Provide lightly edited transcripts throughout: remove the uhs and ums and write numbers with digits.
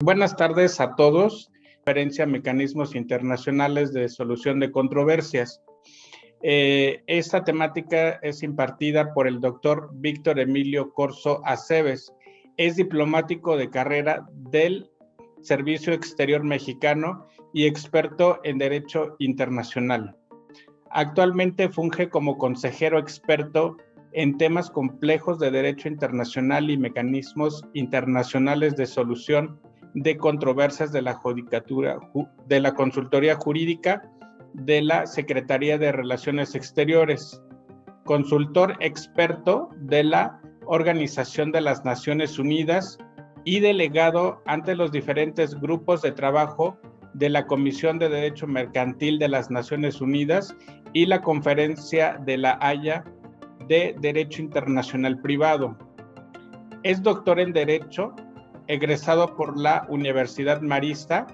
Buenas tardes a todos. Referencia a mecanismos internacionales de solución de controversias. Esta temática es impartida por el doctor Víctor Emilio Corzo Aceves. Es diplomático de carrera del Servicio Exterior Mexicano y experto en Derecho Internacional. Actualmente funge como consejero experto en temas complejos de derecho internacional y mecanismos internacionales de solución de controversias de la Judicatura, de la Consultoría Jurídica de la Secretaría de Relaciones Exteriores, consultor experto de la Organización de las Naciones Unidas y delegado ante los diferentes grupos de trabajo de la Comisión de Derecho Mercantil de las Naciones Unidas y la Conferencia de La Haya de Derecho Internacional Privado. Es doctor en Derecho, egresado por la Universidad Marista,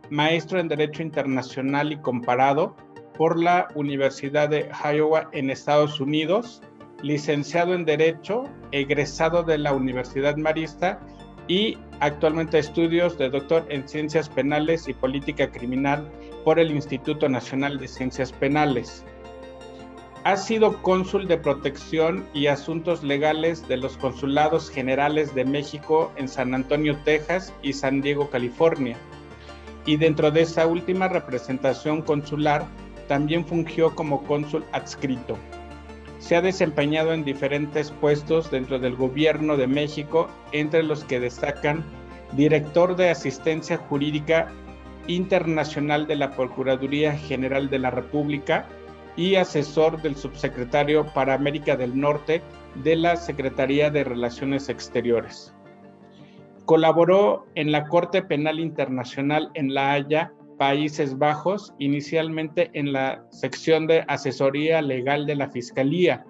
maestro en Derecho Internacional y Comparado por la Universidad de Iowa en Estados Unidos, licenciado en Derecho, egresado de la Universidad Marista y actualmente estudios de doctor en Ciencias Penales y Política Criminal por el Instituto Nacional de Ciencias Penales. Ha sido cónsul de protección y asuntos legales de los consulados generales de México en San Antonio, Texas y San Diego, California. Y dentro de esa última representación consular, también fungió como cónsul adscrito. Se ha desempeñado en diferentes puestos dentro del Gobierno de México, entre los que destacan director de Asistencia Jurídica Internacional de la Procuraduría General de la República y asesor del subsecretario para América del Norte de la Secretaría de Relaciones Exteriores. Colaboró en la Corte Penal Internacional en La Haya, Países Bajos, inicialmente en la sección de asesoría legal de la Fiscalía,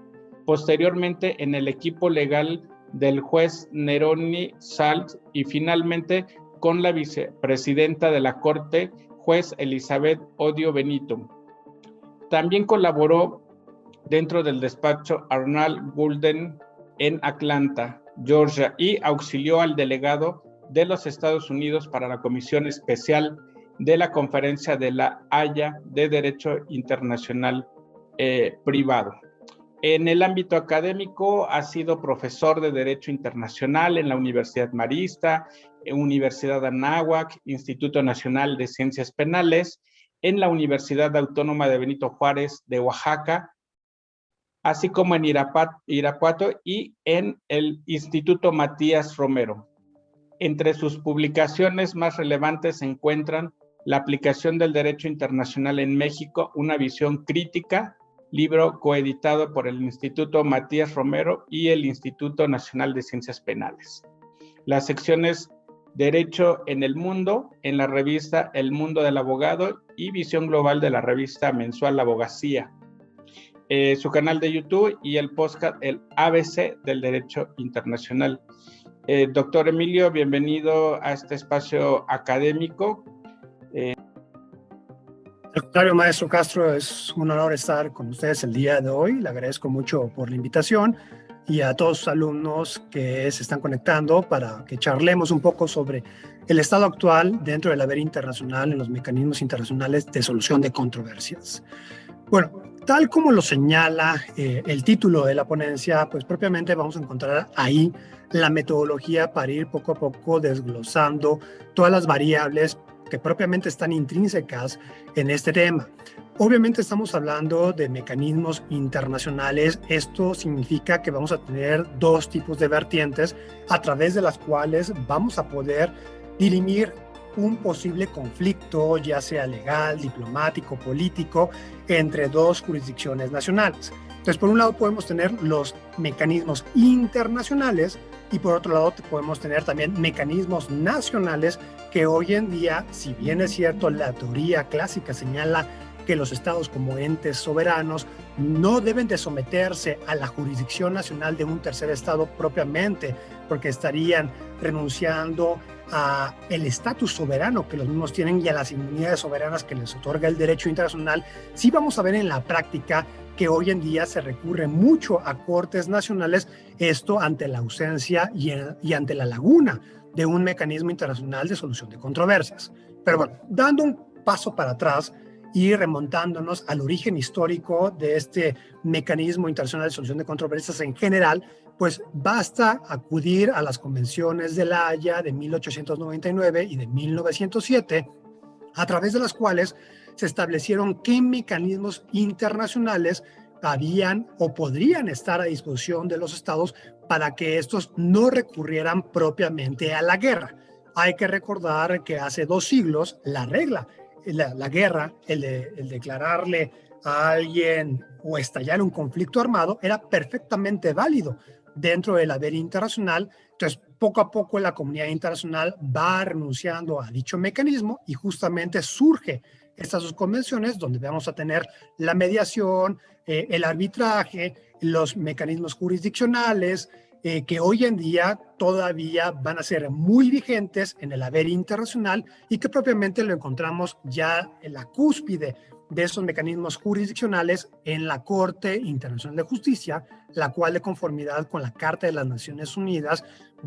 posteriormente en el equipo legal del juez Neroni Salt y finalmente con la vicepresidenta de la Corte, juez Elizabeth Odio Benito. También colaboró dentro del despacho Arnold Gulden en Atlanta, Georgia, y auxilió al delegado de los Estados Unidos para la Comisión Especial de la Conferencia de La Haya de Derecho Internacional Privado. En el ámbito académico ha sido profesor de Derecho Internacional en la Universidad Marista, Universidad Anáhuac, Instituto Nacional de Ciencias Penales, en la Universidad Autónoma de Benito Juárez de Oaxaca, así como en Irapuato y en el Instituto Matías Romero. Entre sus publicaciones más relevantes se encuentran La aplicación del derecho internacional en México, una visión crítica, libro coeditado por el Instituto Matías Romero y el Instituto Nacional de Ciencias Penales. Las secciones Derecho en el Mundo, en la revista El Mundo del Abogado y Visión Global de la revista mensual La Abogacía. Su canal de YouTube y el podcast El ABC del Derecho Internacional. Doctor Emilio, bienvenido a este espacio académico. Al contrario, maestro Castro, es un honor estar con ustedes el día de hoy. Le agradezco mucho por la invitación y a todos sus alumnos que se están conectando para que charlemos un poco sobre el estado actual dentro del haber internacional en los mecanismos internacionales de solución de controversias. Bueno, tal como lo señala el título de la ponencia, pues propiamente vamos a encontrar ahí la metodología para ir poco a poco desglosando todas las variables que propiamente están intrínsecas en este tema. Obviamente estamos hablando de mecanismos internacionales. Esto significa que vamos a tener dos tipos de vertientes a través de las cuales vamos a poder dirimir un posible conflicto, ya sea legal, diplomático, político, entre dos jurisdicciones nacionales. Entonces, por un lado podemos tener los mecanismos internacionales y por otro lado podemos tener también mecanismos nacionales que hoy en día, si bien es cierto, la teoría clásica señala que los estados como entes soberanos no deben de someterse a la jurisdicción nacional de un tercer estado propiamente, porque estarían renunciando a el estatus soberano que los mismos tienen y a las inmunidades soberanas que les otorga el derecho internacional. Sí vamos a ver en la práctica que hoy en día se recurre mucho a cortes nacionales, esto ante la ausencia y ante la laguna de un mecanismo internacional de solución de controversias. Pero bueno, dando un paso para atrás y remontándonos al origen histórico de este mecanismo internacional de solución de controversias en general, pues basta acudir a las convenciones de La Haya de 1899 y de 1907, a través de las cuales se establecieron qué mecanismos internacionales habían o podrían estar a disposición de los estados para que estos no recurrieran propiamente a la guerra. Hay que recordar que hace 2 siglos la regla, la guerra, el declararle a alguien o estallar un conflicto armado era perfectamente válido dentro del haber internacional. Entonces, poco a poco la comunidad internacional va renunciando a dicho mecanismo y justamente surge estas 2 convenciones donde vamos a tener la mediación, el arbitraje, los mecanismos jurisdiccionales, que hoy en día todavía van a ser muy vigentes en el haber internacional y que propiamente lo encontramos ya en la cúspide de esos mecanismos jurisdiccionales en la Corte Internacional de Justicia, la cual, de conformidad con la Carta de las Naciones Unidas,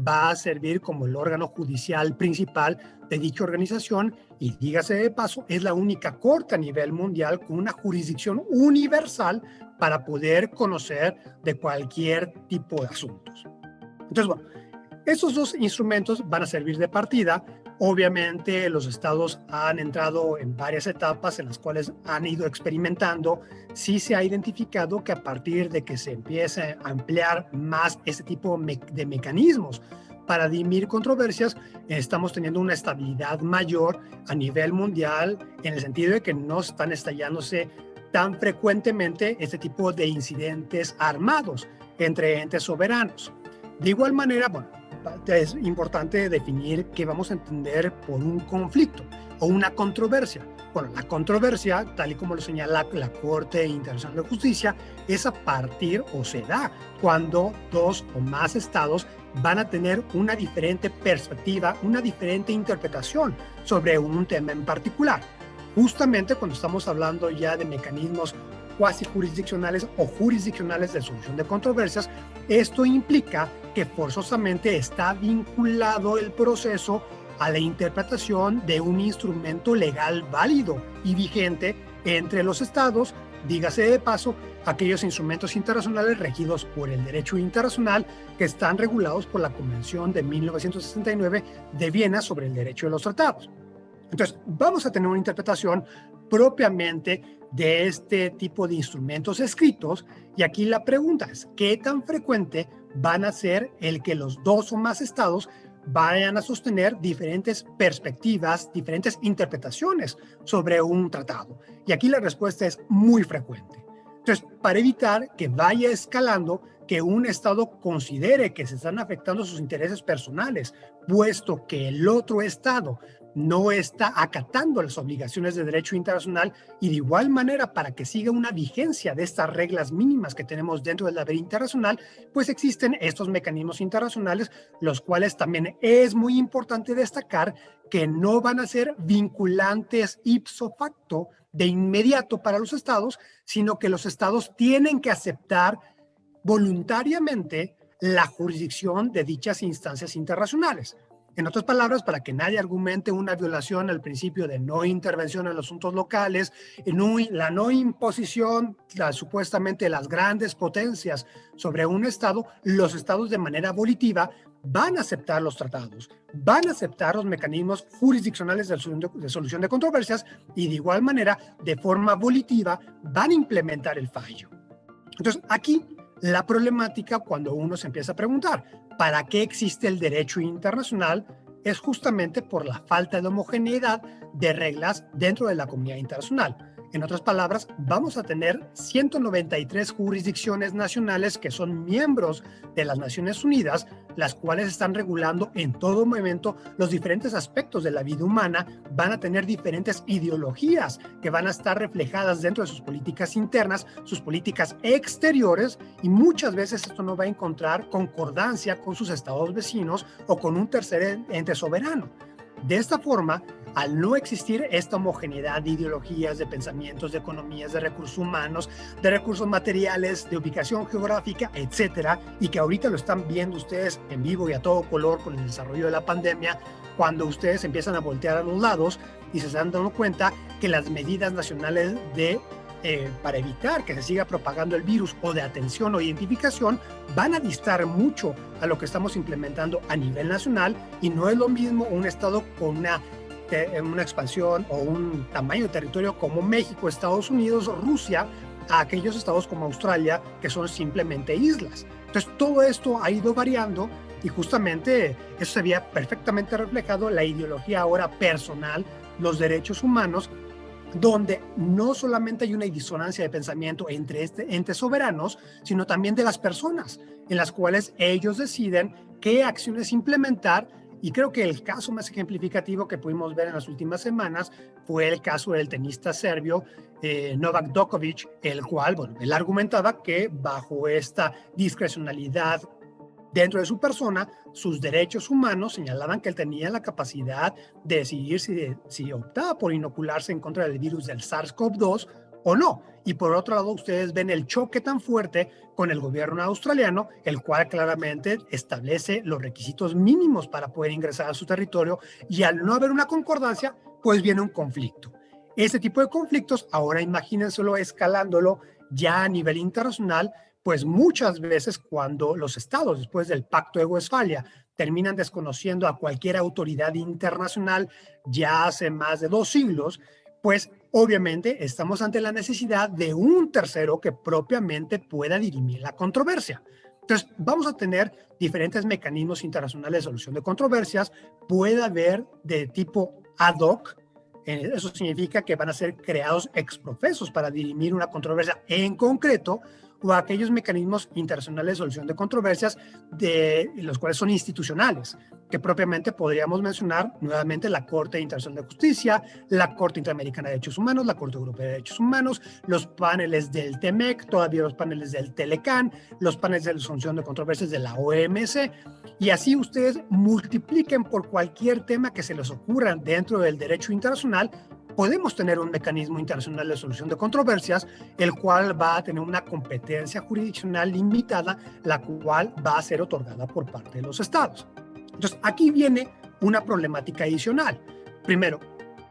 va a servir como el órgano judicial principal de dicha organización y, dígase de paso, es la única corte a nivel mundial con una jurisdicción universal para poder conocer de cualquier tipo de asuntos. Entonces, bueno, esos 2 instrumentos van a servir de partida. Obviamente los estados han entrado en varias etapas en las cuales han ido experimentando. Sí se ha identificado que a partir de que se empiece a ampliar más este tipo de mecanismos para dirimir controversias, estamos teniendo una estabilidad mayor a nivel mundial en el sentido de que no están estallándose tan frecuentemente este tipo de incidentes armados entre entes soberanos. De igual manera, bueno, es importante definir qué vamos a entender por un conflicto o una controversia. Bueno, la controversia, tal y como lo señala la Corte Internacional de Justicia, es a partir o se da cuando 2 o más estados van a tener una diferente perspectiva, una diferente interpretación sobre un tema en particular. Justamente cuando estamos hablando ya de mecanismos cuasi jurisdiccionales o jurisdiccionales de solución de controversias, esto implica que forzosamente está vinculado el proceso a la interpretación de un instrumento legal válido y vigente entre los estados, dígase de paso, aquellos instrumentos internacionales regidos por el derecho internacional que están regulados por la Convención de 1969 de Viena sobre el derecho de los tratados. Entonces, vamos a tener una interpretación propiamente de este tipo de instrumentos escritos y aquí la pregunta es, ¿qué tan frecuente van a ser el que los 2 o más estados vayan a sostener diferentes perspectivas, diferentes interpretaciones sobre un tratado? Y aquí la respuesta es muy frecuente. Entonces, para evitar que vaya escalando, que un estado considere que se están afectando sus intereses personales, puesto que el otro estado no está acatando las obligaciones de derecho internacional y de igual manera para que siga una vigencia de estas reglas mínimas que tenemos dentro del haber internacional, pues existen estos mecanismos internacionales, los cuales también es muy importante destacar que no van a ser vinculantes ipso facto de inmediato para los estados, sino que los estados tienen que aceptar voluntariamente la jurisdicción de dichas instancias internacionales. En otras palabras, para que nadie argumente una violación al principio de no intervención en los asuntos locales, la no imposición, supuestamente las grandes potencias sobre un estado, los estados de manera volitiva van a aceptar los tratados, van a aceptar los mecanismos jurisdiccionales de solución de controversias y de igual manera, de forma volitiva, van a implementar el fallo. Entonces, aquí la problemática cuando uno se empieza a preguntar, ¿para qué existe el derecho internacional? Es justamente por la falta de homogeneidad de reglas dentro de la comunidad internacional. En otras palabras, vamos a tener 193 jurisdicciones nacionales que son miembros de las Naciones Unidas, las cuales están regulando en todo momento los diferentes aspectos de la vida humana, van a tener diferentes ideologías que van a estar reflejadas dentro de sus políticas internas, sus políticas exteriores, y muchas veces esto no va a encontrar concordancia con sus estados vecinos o con un tercer ente soberano. De esta forma, al no existir esta homogeneidad de ideologías, de pensamientos, de economías, de recursos humanos, de recursos materiales, de ubicación geográfica, etcétera, y que ahorita lo están viendo ustedes en vivo y a todo color con el desarrollo de la pandemia, cuando ustedes empiezan a voltear a los lados y se están dando cuenta que las medidas nacionales para evitar que se siga propagando el virus o de atención o identificación van a distar mucho a lo que estamos implementando a nivel nacional, y no es lo mismo un estado con una expansión o un tamaño de territorio como México, Estados Unidos, Rusia, a aquellos estados como Australia que son simplemente islas. Entonces todo esto ha ido variando y justamente eso se veía perfectamente reflejado en la ideología ahora personal, los derechos humanos, donde no solamente hay una disonancia de pensamiento entre entes soberanos, sino también de las personas, en las cuales ellos deciden qué acciones implementar. Y creo que el caso más ejemplificativo que pudimos ver en las últimas semanas fue el caso del tenista serbio Novak Djokovic, el cual, bueno, él argumentaba que bajo esta discrecionalidad dentro de su persona, sus derechos humanos señalaban que él tenía la capacidad de decidir si optaba por inocularse en contra del virus del SARS-CoV-2 o no. Y por otro lado, ustedes ven el choque tan fuerte con el gobierno australiano, el cual claramente establece los requisitos mínimos para poder ingresar a su territorio, y al no haber una concordancia, pues viene un conflicto. Ese tipo de conflictos, ahora imagínenselo escalándolo ya a nivel internacional, pues muchas veces cuando los estados, después del Pacto de Westfalia, terminan desconociendo a cualquier autoridad internacional ya hace más de 2 siglos, pues obviamente estamos ante la necesidad de un tercero que propiamente pueda dirimir la controversia. Entonces, vamos a tener diferentes mecanismos internacionales de solución de controversias. Puede haber de tipo ad hoc. Eso significa que van a ser creados ex profesos para dirimir una controversia en concreto, o aquellos mecanismos internacionales de solución de controversias, de los cuales son institucionales, que propiamente podríamos mencionar nuevamente la Corte Internacional de Justicia, la Corte Interamericana de Derechos Humanos, la Corte Europea de Derechos Humanos, los paneles del TEMEC, todavía los paneles del TELECAN, los paneles de solución de controversias de la OMC, y así ustedes multipliquen por cualquier tema que se les ocurra dentro del derecho internacional. Podemos tener un mecanismo internacional de solución de controversias, el cual va a tener una competencia jurisdiccional limitada, la cual va a ser otorgada por parte de los estados. Entonces, aquí viene una problemática adicional. Primero,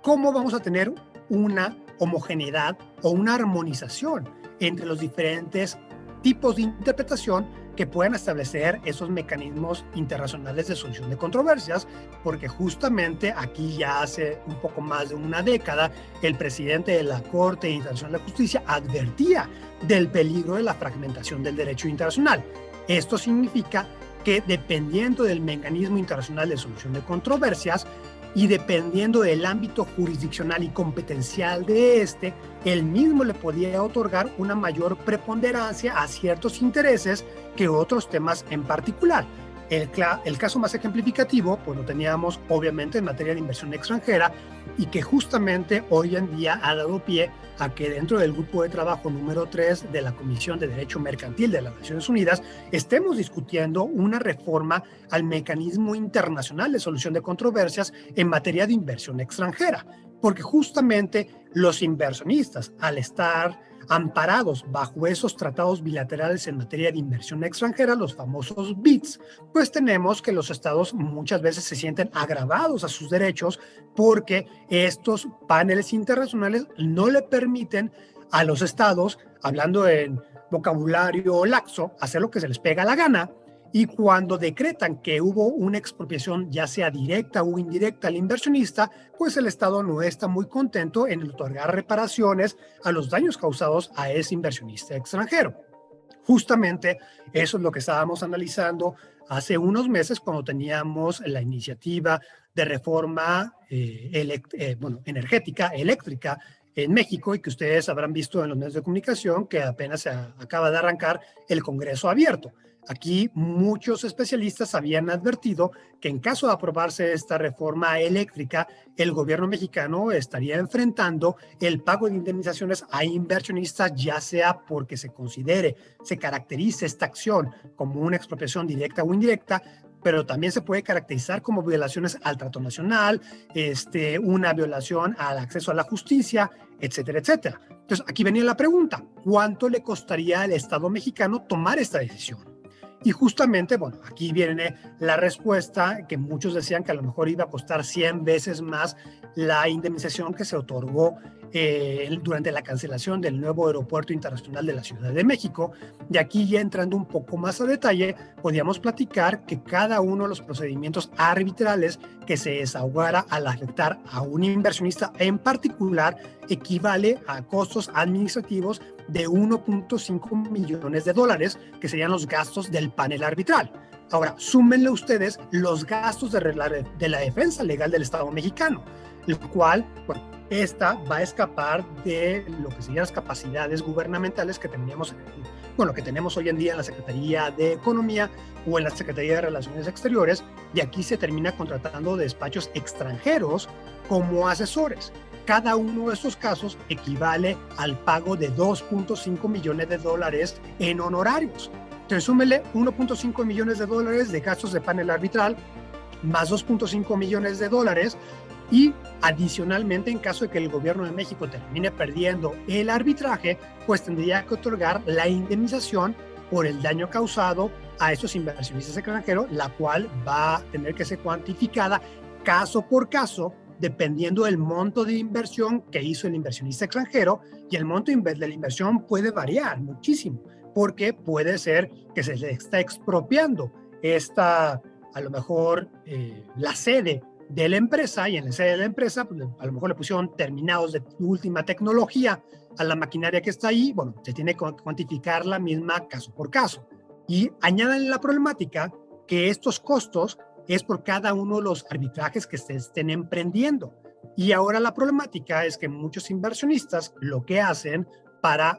¿cómo vamos a tener una homogeneidad o una armonización entre los diferentes tipos de interpretación que puedan establecer esos mecanismos internacionales de solución de controversias? Porque justamente aquí ya hace un poco más de una década el presidente de la Corte Internacional de Justicia advertía del peligro de la fragmentación del derecho internacional. Esto significa que dependiendo del mecanismo internacional de solución de controversias y dependiendo del ámbito jurisdiccional y competencial de este, él mismo le podía otorgar una mayor preponderancia a ciertos intereses que otros temas en particular. El caso más ejemplificativo, pues lo teníamos obviamente en materia de inversión extranjera, y que justamente hoy en día ha dado pie a que dentro del grupo de trabajo número 3 de la Comisión de Derecho Mercantil de las Naciones Unidas estemos discutiendo una reforma al mecanismo internacional de solución de controversias en materia de inversión extranjera, porque justamente los inversionistas, al estar amparados bajo esos tratados bilaterales en materia de inversión extranjera, los famosos BITs, pues tenemos que los estados muchas veces se sienten agravados a sus derechos porque estos paneles internacionales no le permiten a los estados, hablando en vocabulario laxo, hacer lo que se les pega la gana. Y cuando decretan que hubo una expropiación, ya sea directa o indirecta al inversionista, pues el Estado no está muy contento en otorgar reparaciones a los daños causados a ese inversionista extranjero. Justamente eso es lo que estábamos analizando hace unos meses cuando teníamos la iniciativa de reforma energética, eléctrica en México, y que ustedes habrán visto en los medios de comunicación que apenas se acaba de arrancar el Congreso abierto. Aquí muchos especialistas habían advertido que en caso de aprobarse esta reforma eléctrica, el gobierno mexicano estaría enfrentando el pago de indemnizaciones a inversionistas, ya sea porque se caracterice esta acción como una expropiación directa o indirecta, pero también se puede caracterizar como violaciones al trato nacional, una violación al acceso a la justicia, etcétera, etcétera. Entonces, aquí venía la pregunta, ¿cuánto le costaría al Estado mexicano tomar esta decisión? Y justamente, bueno, aquí viene la respuesta que muchos decían que a lo mejor iba a costar 100 veces más la indemnización que se otorgó durante la cancelación del nuevo aeropuerto internacional de la Ciudad de México. Y aquí ya entrando un poco más a detalle, podíamos platicar que cada uno de los procedimientos arbitrales que se desahogara al afectar a un inversionista en particular equivale a costos administrativos de 1.5 millones de dólares, que serían los gastos del panel arbitral. Ahora, súmenle ustedes los gastos de la defensa legal del Estado mexicano, el cual, bueno, esta va a escapar de lo que serían las capacidades gubernamentales que teníamos, bueno, que tenemos hoy en día en la Secretaría de Economía o en la Secretaría de Relaciones Exteriores, y aquí se termina contratando despachos extranjeros como asesores. Cada uno de estos casos equivale al pago de 2.5 millones de dólares en honorarios. Entonces, súmele 1.5 millones de dólares de gastos de panel arbitral, más 2.5 millones de dólares, y adicionalmente, en caso de que el gobierno de México termine perdiendo el arbitraje, pues tendría que otorgar la indemnización por el daño causado a estos inversionistas extranjeros, la cual va a tener que ser cuantificada caso por caso, dependiendo del monto de inversión que hizo el inversionista extranjero, y el monto de la inversión puede variar muchísimo, porque puede ser que se le está expropiando a lo mejor la sede de la empresa, y en la sede de la empresa pues, a lo mejor le pusieron terminados de última tecnología a la maquinaria que está ahí. Bueno, se tiene que cuantificar la misma caso por caso. Y añadan la problemática que estos costos es por cada uno de los arbitrajes que se estén emprendiendo. Y ahora la problemática es que muchos inversionistas lo que hacen para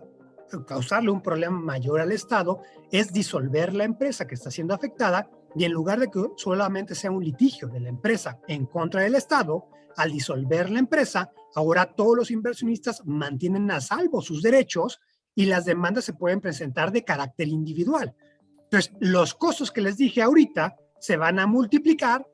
causarle un problema mayor al Estado es disolver la empresa que está siendo afectada, y en lugar de que solamente sea un litigio de la empresa en contra del Estado, al disolver la empresa, ahora todos los inversionistas mantienen a salvo sus derechos y las demandas se pueden presentar de carácter individual. Entonces, los costos que les dije ahorita se van a multiplicar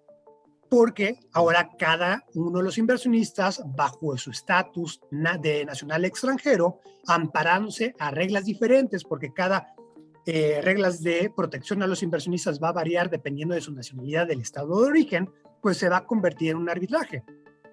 porque ahora cada uno de los inversionistas, bajo su estatus de nacional extranjero, amparándose a reglas diferentes, porque cada reglas de protección a los inversionistas va a variar dependiendo de su nacionalidad del estado de origen, pues se va a convertir en un arbitraje.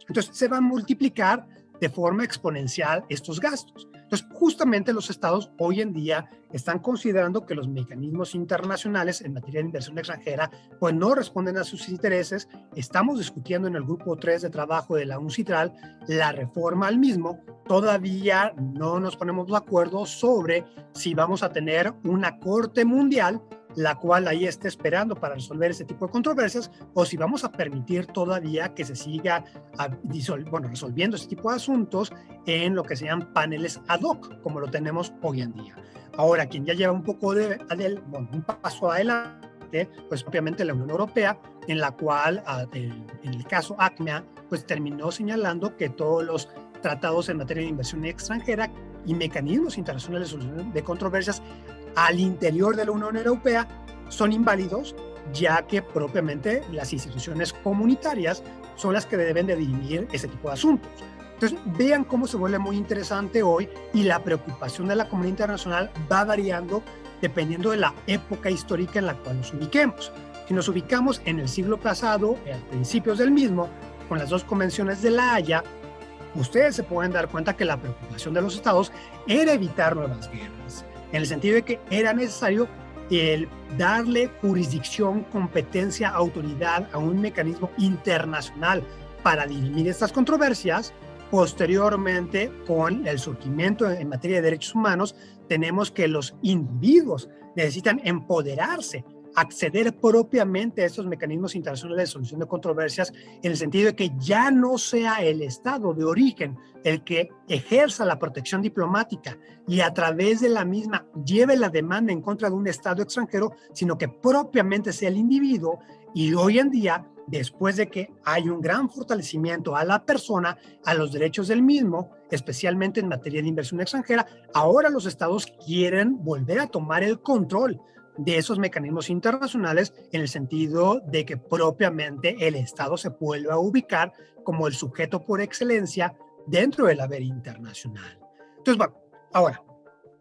Entonces se va a multiplicar de forma exponencial estos gastos. Entonces, justamente los estados hoy en día están considerando que los mecanismos internacionales en materia de inversión extranjera pues no responden a sus intereses. Estamos discutiendo en el grupo 3 de trabajo de la UNCITRAL la reforma al mismo. Todavía no nos ponemos de acuerdo sobre si vamos a tener una corte mundial la cual ahí esté esperando para resolver ese tipo de controversias, o si vamos a permitir todavía que se siga resolviendo ese tipo de asuntos en lo que se llaman paneles ad hoc, como lo tenemos hoy en día. Ahora, quien ya lleva un poco un paso adelante, pues propiamente la Unión Europea, en la cual en el caso ACMEA, pues terminó señalando que todos los tratados en materia de inversión extranjera y mecanismos internacionales de solución de controversias al interior de la Unión Europea son inválidos, ya que propiamente las instituciones comunitarias son las que deben de dirimir ese tipo de asuntos. Entonces, vean cómo se vuelve muy interesante hoy, y la preocupación de la comunidad internacional va variando dependiendo de la época histórica en la cual nos ubiquemos. Si nos ubicamos en el siglo pasado, a principios del mismo, con las dos convenciones de La Haya, ustedes se pueden dar cuenta que la preocupación de los estados era evitar nuevas guerras, en el sentido de que era necesario darle jurisdicción, competencia, autoridad a un mecanismo internacional para dirimir estas controversias. Posteriormente, con el surgimiento en materia de derechos humanos, tenemos que los individuos necesitan empoderarse, acceder propiamente a estos mecanismos internacionales de solución de controversias, en el sentido de que ya no sea el estado de origen el que ejerza la protección diplomática y a través de la misma lleve la demanda en contra de un estado extranjero, sino que propiamente sea el individuo. Y hoy en día, después de que hay un gran fortalecimiento a la persona, a los derechos del mismo, especialmente en materia de inversión extranjera, ahora los estados quieren volver a tomar el control de esos mecanismos internacionales en el sentido de que propiamente el Estado se vuelve a ubicar como el sujeto por excelencia dentro del haber internacional. Entonces, bueno, ahora,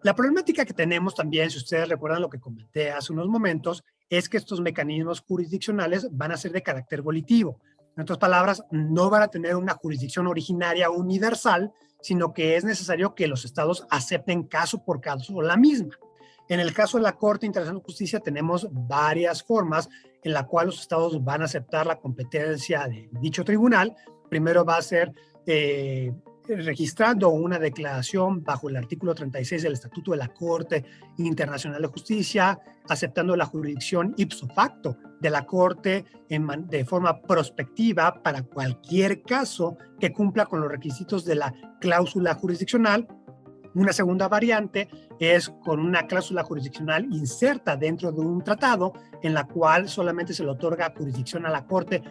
la problemática que tenemos también, si ustedes recuerdan lo que comenté hace unos momentos, es que estos mecanismos jurisdiccionales van a ser de carácter volitivo. En otras palabras, no van a tener una jurisdicción originaria universal, sino que es necesario que los estados acepten caso por caso la misma. En el caso de la Corte Internacional de Justicia tenemos varias formas en la cual los estados van a aceptar la competencia de dicho tribunal. Primero va a ser registrando una declaración bajo el artículo 36 del Estatuto de la Corte Internacional de Justicia, aceptando la jurisdicción ipso facto de la Corte de forma prospectiva para cualquier caso que cumpla con los requisitos de la cláusula jurisdiccional. Una segunda variante es con una cláusula jurisdiccional inserta dentro de un tratado en la cual solamente se le otorga jurisdicción a la Corte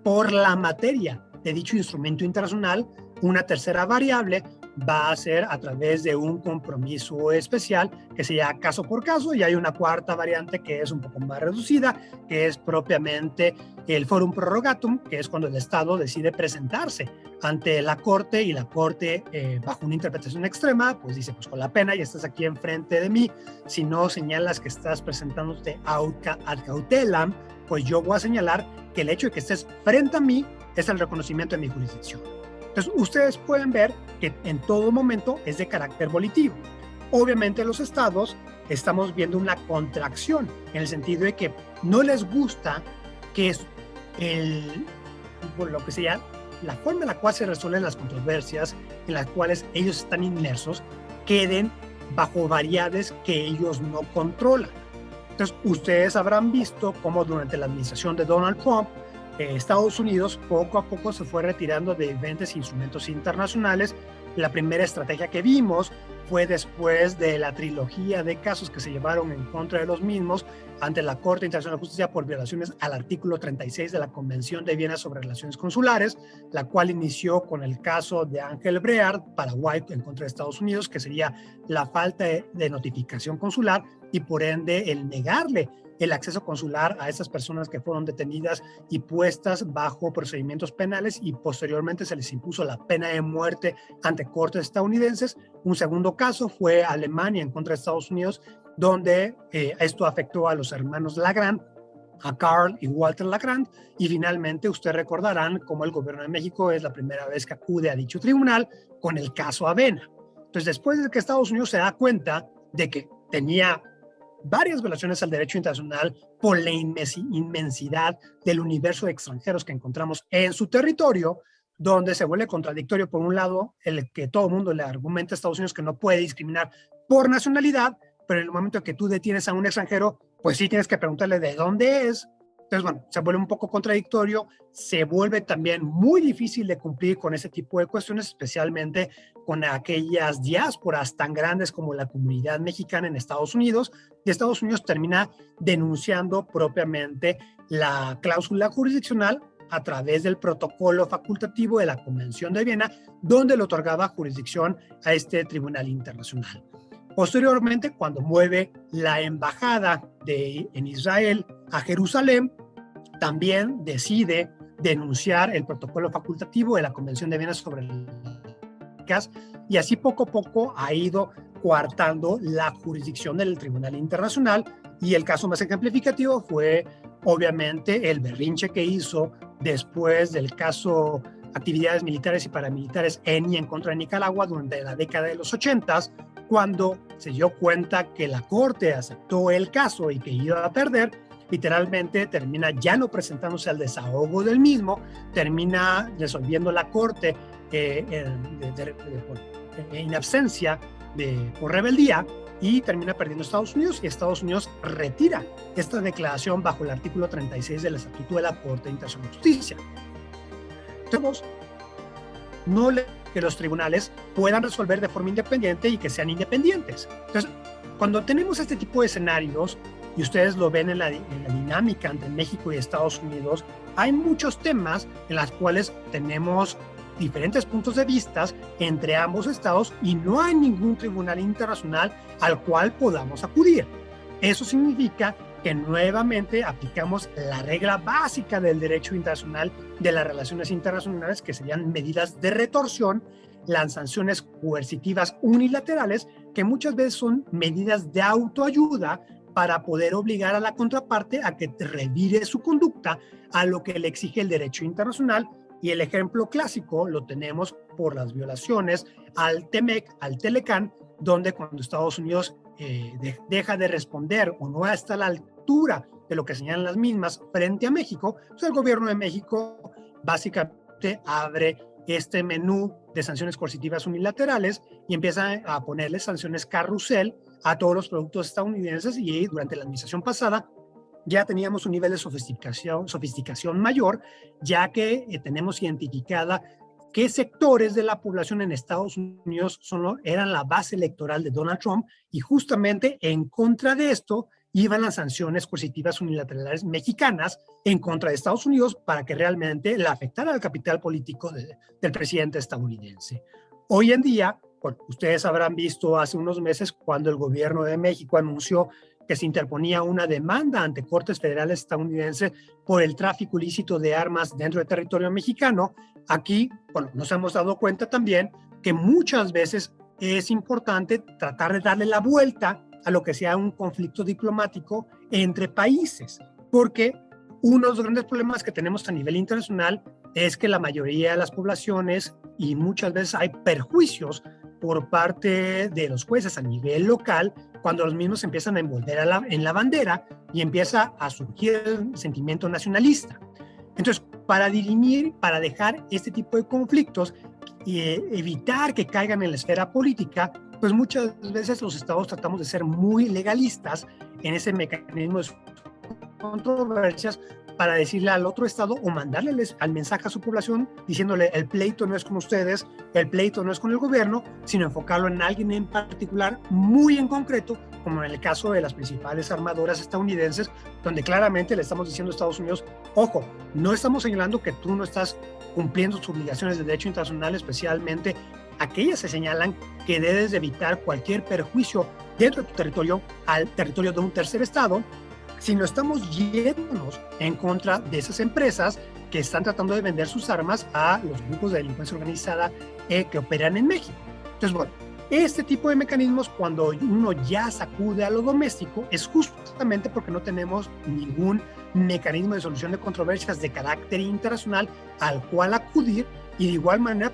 por la materia de dicho instrumento internacional. Una tercera variable va a ser a través de un compromiso especial que sea caso por caso, y hay una cuarta variante que es un poco más reducida, que es propiamente el forum prorogatum, que es cuando el Estado decide presentarse ante la Corte y la Corte, bajo una interpretación extrema, pues dice, pues con la pena, ya estás aquí enfrente de mí, si no señalas que estás presentándote ad cautelam, pues yo voy a señalar que el hecho de que estés frente a mí es el reconocimiento de mi jurisdicción. Entonces, ustedes pueden ver que en todo momento es de carácter volitivo. Obviamente, los estados estamos viendo una contracción en el sentido de que no les gusta que es lo que sea la forma en la cual se resuelven las controversias en las cuales ellos están inmersos queden bajo variables que ellos no controlan. Entonces, ustedes habrán visto cómo durante la administración de Donald Trump, Estados Unidos poco a poco se fue retirando de diferentes instrumentos internacionales. La primera estrategia que vimos fue después de la trilogía de casos que se llevaron en contra de los mismos ante la Corte Internacional de Justicia por violaciones al artículo 36 de la Convención de Viena sobre Relaciones Consulares, la cual inició con el caso de Ángel Breard, Paraguay, en contra de Estados Unidos, que sería la falta de notificación consular y por ende el negarle el acceso consular a esas personas que fueron detenidas y puestas bajo procedimientos penales, y posteriormente se les impuso la pena de muerte ante cortes estadounidenses. Un segundo caso fue Alemania en contra de Estados Unidos, donde esto afectó a los hermanos Lagrand, a Carl y Walter Lagrand, y finalmente ustedes recordarán cómo el gobierno de México es la primera vez que acude a dicho tribunal con el caso Avena. Entonces, después de que Estados Unidos se da cuenta de que tenía varias violaciones al derecho internacional por la inmensidad del universo de extranjeros que encontramos en su territorio, donde se vuelve contradictorio, por un lado, el que todo el mundo le argumenta a Estados Unidos que no puede discriminar por nacionalidad, pero en el momento que tú detienes a un extranjero, pues sí tienes que preguntarle de dónde es. Entonces, bueno, se vuelve un poco contradictorio, se vuelve también muy difícil de cumplir con ese tipo de cuestiones, especialmente con aquellas diásporas tan grandes como la comunidad mexicana en Estados Unidos, y Estados Unidos termina denunciando propiamente la cláusula jurisdiccional a través del protocolo facultativo de la Convención de Viena, donde le otorgaba jurisdicción a este tribunal internacional. Posteriormente, cuando mueve la embajada en Israel a Jerusalén, también decide denunciar el protocolo facultativo de la Convención de Viena sobre las, y así poco a poco ha ido coartando la jurisdicción del Tribunal Internacional, y el caso más ejemplificativo fue obviamente el berrinche que hizo después del caso actividades militares y paramilitares en contra de Nicaragua durante la década de los 80s, cuando se dio cuenta que la Corte aceptó el caso y que iba a perder. Literalmente termina ya no presentándose al desahogo del mismo, termina resolviendo la Corte en absencia por rebeldía, y termina perdiendo Estados Unidos, y Estados Unidos retira esta declaración bajo el artículo 36 del Estatuto de la Corte Internacional de Justicia. Entonces, no que los tribunales puedan resolver de forma independiente y que sean independientes. Entonces, cuando tenemos este tipo de escenarios, y ustedes lo ven en la dinámica entre México y Estados Unidos, hay muchos temas en los cuales tenemos diferentes puntos de vista entre ambos estados y no hay ningún tribunal internacional al cual podamos acudir. Eso significa que nuevamente aplicamos la regla básica del derecho internacional de las relaciones internacionales, que serían medidas de retorsión, las sanciones coercitivas unilaterales, que muchas veces son medidas de autoayuda para poder obligar a la contraparte a que revire su conducta a lo que le exige el derecho internacional. Y el ejemplo clásico lo tenemos por las violaciones al TEMEC, al Telecán, donde cuando Estados Unidos deja de responder o no está a la altura de lo que señalan las mismas frente a México, pues el gobierno de México básicamente abre este menú de sanciones coercitivas unilaterales y empieza a ponerle sanciones carrusel a todos los productos estadounidenses, y durante la administración pasada ya teníamos un nivel de sofisticación mayor, ya que tenemos identificada qué sectores de la población en Estados Unidos eran la base electoral de Donald Trump, y justamente en contra de esto iban las sanciones coercitivas unilaterales mexicanas en contra de Estados Unidos para que realmente le afectara al capital político del presidente estadounidense. Hoy en día, bueno, ustedes habrán visto hace unos meses cuando el gobierno de México anunció que se interponía una demanda ante cortes federales estadounidenses por el tráfico ilícito de armas dentro del territorio mexicano. Aquí, bueno, nos hemos dado cuenta también que muchas veces es importante tratar de darle la vuelta a lo que sea un conflicto diplomático entre países, porque uno de los grandes problemas que tenemos a nivel internacional es que la mayoría de las poblaciones, y muchas veces hay perjuicios por parte de los jueces a nivel local, cuando los mismos empiezan a envolver en la bandera y empieza a surgir el sentimiento nacionalista. Entonces, para dirimir, para dejar este tipo de conflictos y evitar que caigan en la esfera política, pues muchas veces los estados tratamos de ser muy legalistas en ese mecanismo de controversias para decirle al otro estado o mandarle al mensaje a su población diciéndole: el pleito no es con ustedes, el pleito no es con el gobierno, sino enfocarlo en alguien en particular, muy en concreto, como en el caso de las principales armadoras estadounidenses, donde claramente le estamos diciendo a Estados Unidos: ojo, no estamos señalando que tú no estás cumpliendo tus obligaciones de derecho internacional, especialmente aquellas se señalan que debes evitar cualquier perjuicio dentro de tu territorio al territorio de un tercer estado, sino estamos yéndonos en contra de esas empresas que están tratando de vender sus armas a los grupos de delincuencia organizada que operan en México. Entonces, bueno, este tipo de mecanismos, cuando uno ya sacude a lo doméstico, es justamente porque no tenemos ningún mecanismo de solución de controversias de carácter internacional al cual acudir, y de igual manera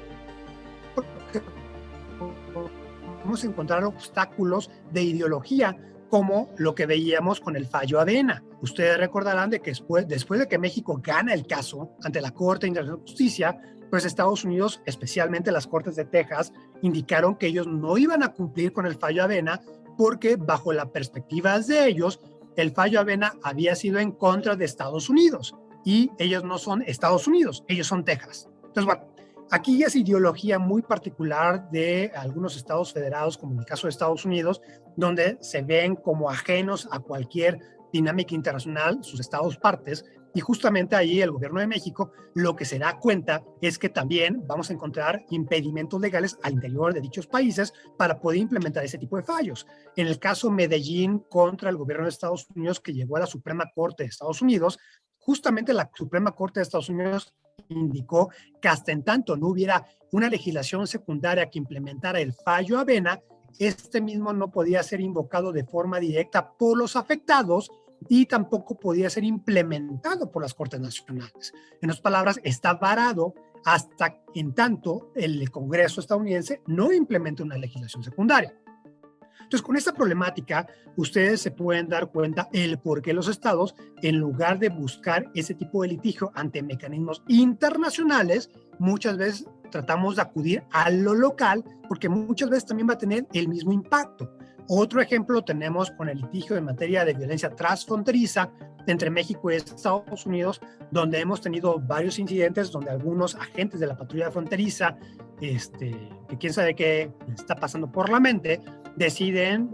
podemos encontrar obstáculos de ideología, como lo que veíamos con el fallo Avena. Ustedes recordarán de que después de que México gana el caso ante la Corte Internacional de Justicia, pues Estados Unidos, especialmente las Cortes de Texas, indicaron que ellos no iban a cumplir con el fallo Avena porque, bajo la perspectiva de ellos, el fallo Avena había sido en contra de Estados Unidos, y ellos no son Estados Unidos, ellos son Texas. Entonces, bueno, aquí ya es ideología muy particular de algunos estados federados, como en el caso de Estados Unidos, donde se ven como ajenos a cualquier dinámica internacional, sus estados partes, y justamente ahí el gobierno de México lo que se da cuenta es que también vamos a encontrar impedimentos legales al interior de dichos países para poder implementar ese tipo de fallos. En el caso Medellín contra el gobierno de Estados Unidos, que llegó a la Suprema Corte de Estados Unidos, justamente la Suprema Corte de Estados Unidos indicó que hasta en tanto no hubiera una legislación secundaria que implementara el fallo Avena, este mismo no podía ser invocado de forma directa por los afectados y tampoco podía ser implementado por las Cortes Nacionales. En otras palabras, está varado hasta en tanto el Congreso estadounidense no implemente una legislación secundaria. Entonces, con esta problemática, ustedes se pueden dar cuenta el por qué los estados, en lugar de buscar ese tipo de litigio ante mecanismos internacionales, muchas veces tratamos de acudir a lo local, porque muchas veces también va a tener el mismo impacto. Otro ejemplo lo tenemos con el litigio en materia de violencia transfronteriza entre México y Estados Unidos, donde hemos tenido varios incidentes donde algunos agentes de la patrulla fronteriza, que quién sabe qué está pasando por la mente, deciden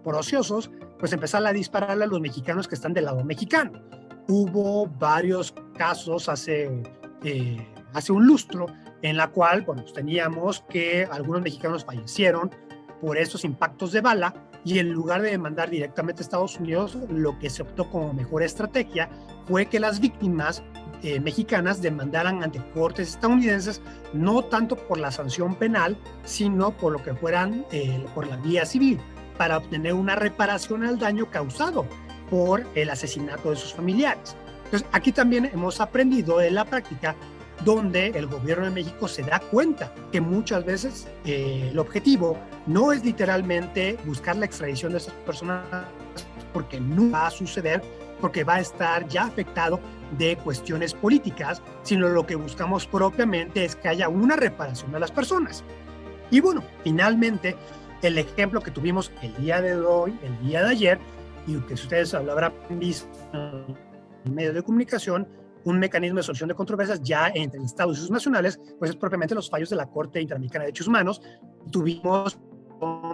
por ociosos, pues empezar a dispararle a los mexicanos que están del lado mexicano. Hubo varios casos hace un lustro en la cual, bueno, pues teníamos que algunos mexicanos fallecieron por estos impactos de bala, y en lugar de demandar directamente a Estados Unidos, lo que se optó como mejor estrategia fue que las víctimas mexicanas demandaran ante cortes estadounidenses, no tanto por la sanción penal, sino por lo que fueran por la vía civil, para obtener una reparación al daño causado por el asesinato de sus familiares. Entonces, aquí también hemos aprendido de la práctica donde el gobierno de México se da cuenta que muchas veces el objetivo no es literalmente buscar la extradición de esas personas, porque no va a suceder, porque va a estar ya afectado de cuestiones políticas, sino lo que buscamos propiamente es que haya una reparación a las personas. Y bueno, finalmente, el ejemplo que tuvimos el día de hoy, el día de ayer, y que ustedes lo habrán visto en medios de comunicación, un mecanismo de solución de controversias ya entre el Estado y sus nacionales, pues es propiamente los fallos de la Corte Interamericana de Derechos Humanos. Tuvimos,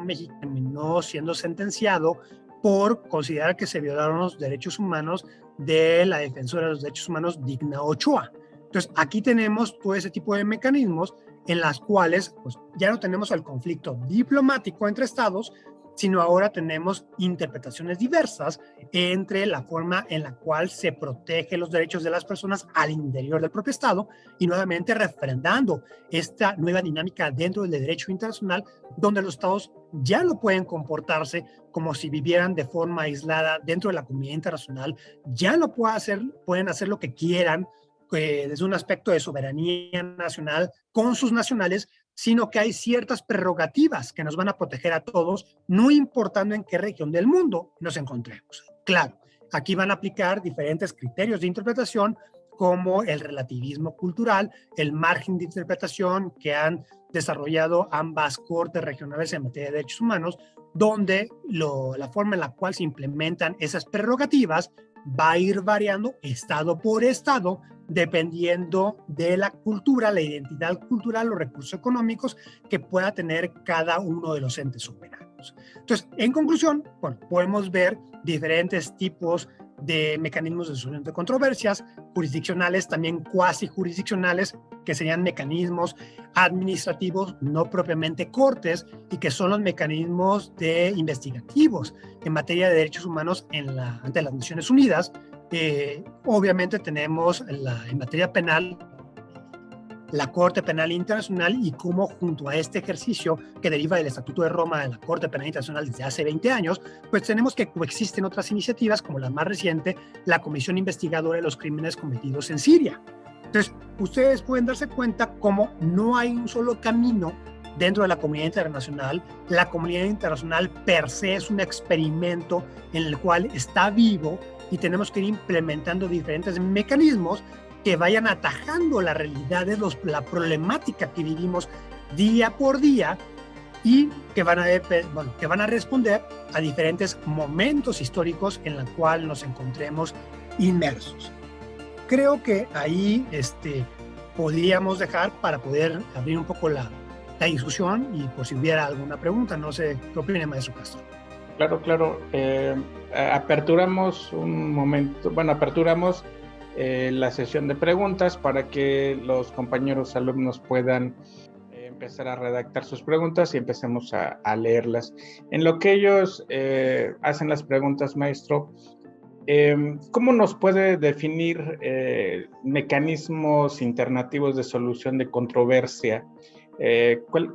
México terminó siendo sentenciado por considerar que se violaron los derechos humanos de la defensora de los derechos humanos, Digna Ochoa. Entonces, aquí tenemos todo ese tipo de mecanismos en las cuales pues, ya no tenemos el conflicto diplomático entre estados, sino ahora tenemos interpretaciones diversas entre la forma en la cual se protege los derechos de las personas al interior del propio Estado y nuevamente refrendando esta nueva dinámica dentro del derecho internacional, donde los Estados ya no pueden comportarse como si vivieran de forma aislada dentro de la comunidad internacional, ya no pueden hacer lo que quieran desde un aspecto de soberanía nacional con sus nacionales, sino que hay ciertas prerrogativas que nos van a proteger a todos, no importando en qué región del mundo nos encontremos. Claro, aquí van a aplicar diferentes criterios de interpretación, como el relativismo cultural, el margen de interpretación que han desarrollado ambas cortes regionales en materia de derechos humanos, donde la forma en la cual se implementan esas prerrogativas va a ir variando estado por estado, dependiendo de la cultura, la identidad cultural, los recursos económicos que pueda tener cada uno de los entes soberanos. Entonces, en conclusión, bueno, podemos ver diferentes tipos de mecanismos de solución de controversias, jurisdiccionales, también cuasi jurisdiccionales, que serían mecanismos administrativos, no propiamente cortes, y que son los mecanismos investigativos en materia de derechos humanos ante las Naciones Unidas. Obviamente tenemos en materia penal la Corte Penal Internacional y cómo junto a este ejercicio que deriva del Estatuto de Roma de la Corte Penal Internacional desde hace 20 años, pues tenemos que coexisten otras iniciativas como la más reciente, la Comisión Investigadora de los Crímenes Cometidos en Siria. Entonces, ustedes pueden darse cuenta cómo no hay un solo camino dentro de la comunidad internacional. La comunidad internacional per se es un experimento en el cual está vivo y tenemos que ir implementando diferentes mecanismos que vayan atajando la realidad de la problemática que vivimos día por día y que van a responder a diferentes momentos históricos en los cuales nos encontremos inmersos. Creo que ahí podríamos dejar para poder abrir un poco la discusión y por si hubiera alguna pregunta. No sé qué opina, maestro Castro. Claro. Aperturamos un momento, aperturamos la sesión de preguntas para que los compañeros alumnos puedan empezar a redactar sus preguntas y empecemos a leerlas. En lo que ellos hacen las preguntas, maestro, ¿cómo nos puede definir mecanismos alternativos de solución de controversia?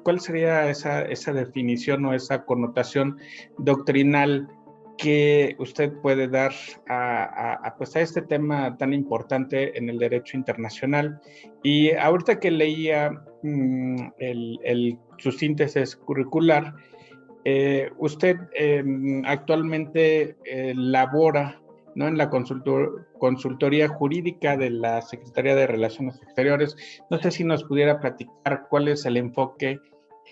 ¿Cuál sería esa definición o esa connotación doctrinal que usted puede dar a este tema tan importante en el derecho internacional? Y ahorita que leía su síntesis curricular, usted actualmente labora, ¿no?, en la consultoría jurídica de la Secretaría de Relaciones Exteriores. No sé si nos pudiera platicar cuál es el enfoque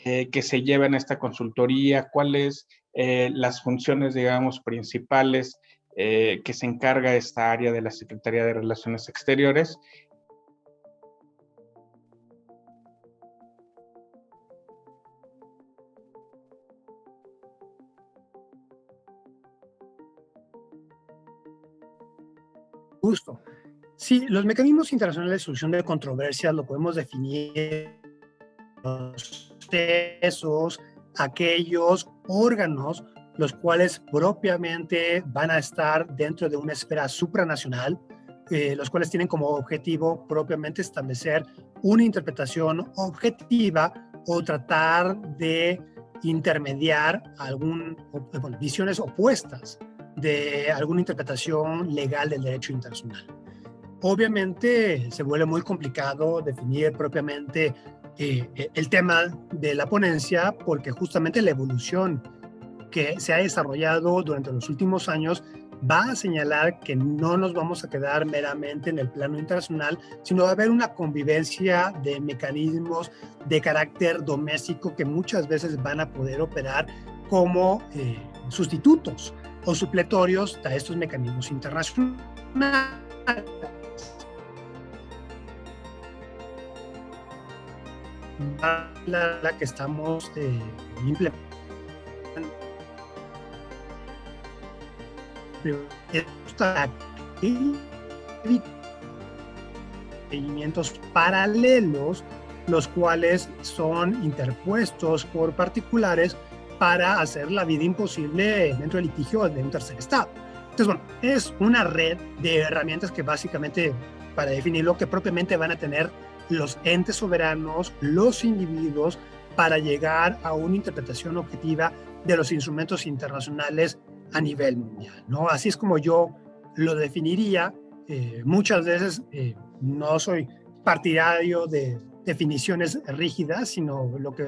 que se lleva en esta consultoría, cuáles las funciones, digamos, principales que se encarga esta área de la Secretaría de Relaciones Exteriores. Justo. Sí, los mecanismos internacionales de solución de controversias lo podemos definir los procesos, aquellos órganos los cuales propiamente van a estar dentro de una esfera supranacional, los cuales tienen como objetivo propiamente establecer una interpretación objetiva o tratar de intermediar visiones opuestas de alguna interpretación legal del derecho internacional. Obviamente se vuelve muy complicado definir propiamente el tema de la ponencia, porque justamente la evolución que se ha desarrollado durante los últimos años va a señalar que no nos vamos a quedar meramente en el plano internacional, sino va a haber una convivencia de mecanismos de carácter doméstico que muchas veces van a poder operar como sustitutos o supletorios a estos mecanismos internacionales. La que estamos implementando procedimientos paralelos, los cuales son interpuestos por particulares para hacer la vida imposible dentro del litigio de un tercer estado. Entonces, bueno, es una red de herramientas que básicamente, para definir lo que propiamente van a tener los entes soberanos, los individuos, para llegar a una interpretación objetiva de los instrumentos internacionales a nivel mundial, ¿no? Así es como yo lo definiría. Muchas veces no soy partidario de definiciones rígidas, sino lo que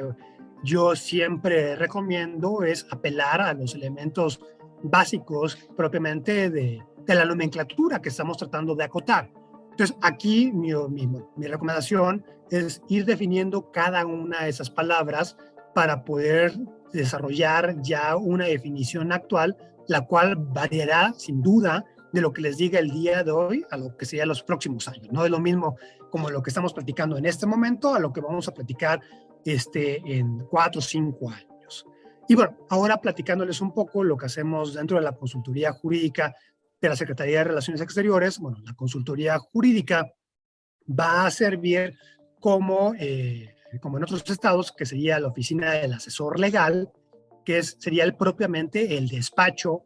yo siempre recomiendo es apelar a los elementos básicos propiamente de la nomenclatura que estamos tratando de acotar. Entonces, aquí mi recomendación es ir definiendo cada una de esas palabras para poder desarrollar ya una definición actual, la cual variará sin duda de lo que les diga el día de hoy a lo que sería los próximos años. No es lo mismo como lo que estamos platicando en este momento a lo que vamos a platicar en 4 o 5 años. Y bueno, ahora platicándoles un poco lo que hacemos dentro de la consultoría jurídica de la Secretaría de Relaciones Exteriores. Bueno, la consultoría jurídica va a servir como en otros estados, que sería la oficina del asesor legal, que sería propiamente el despacho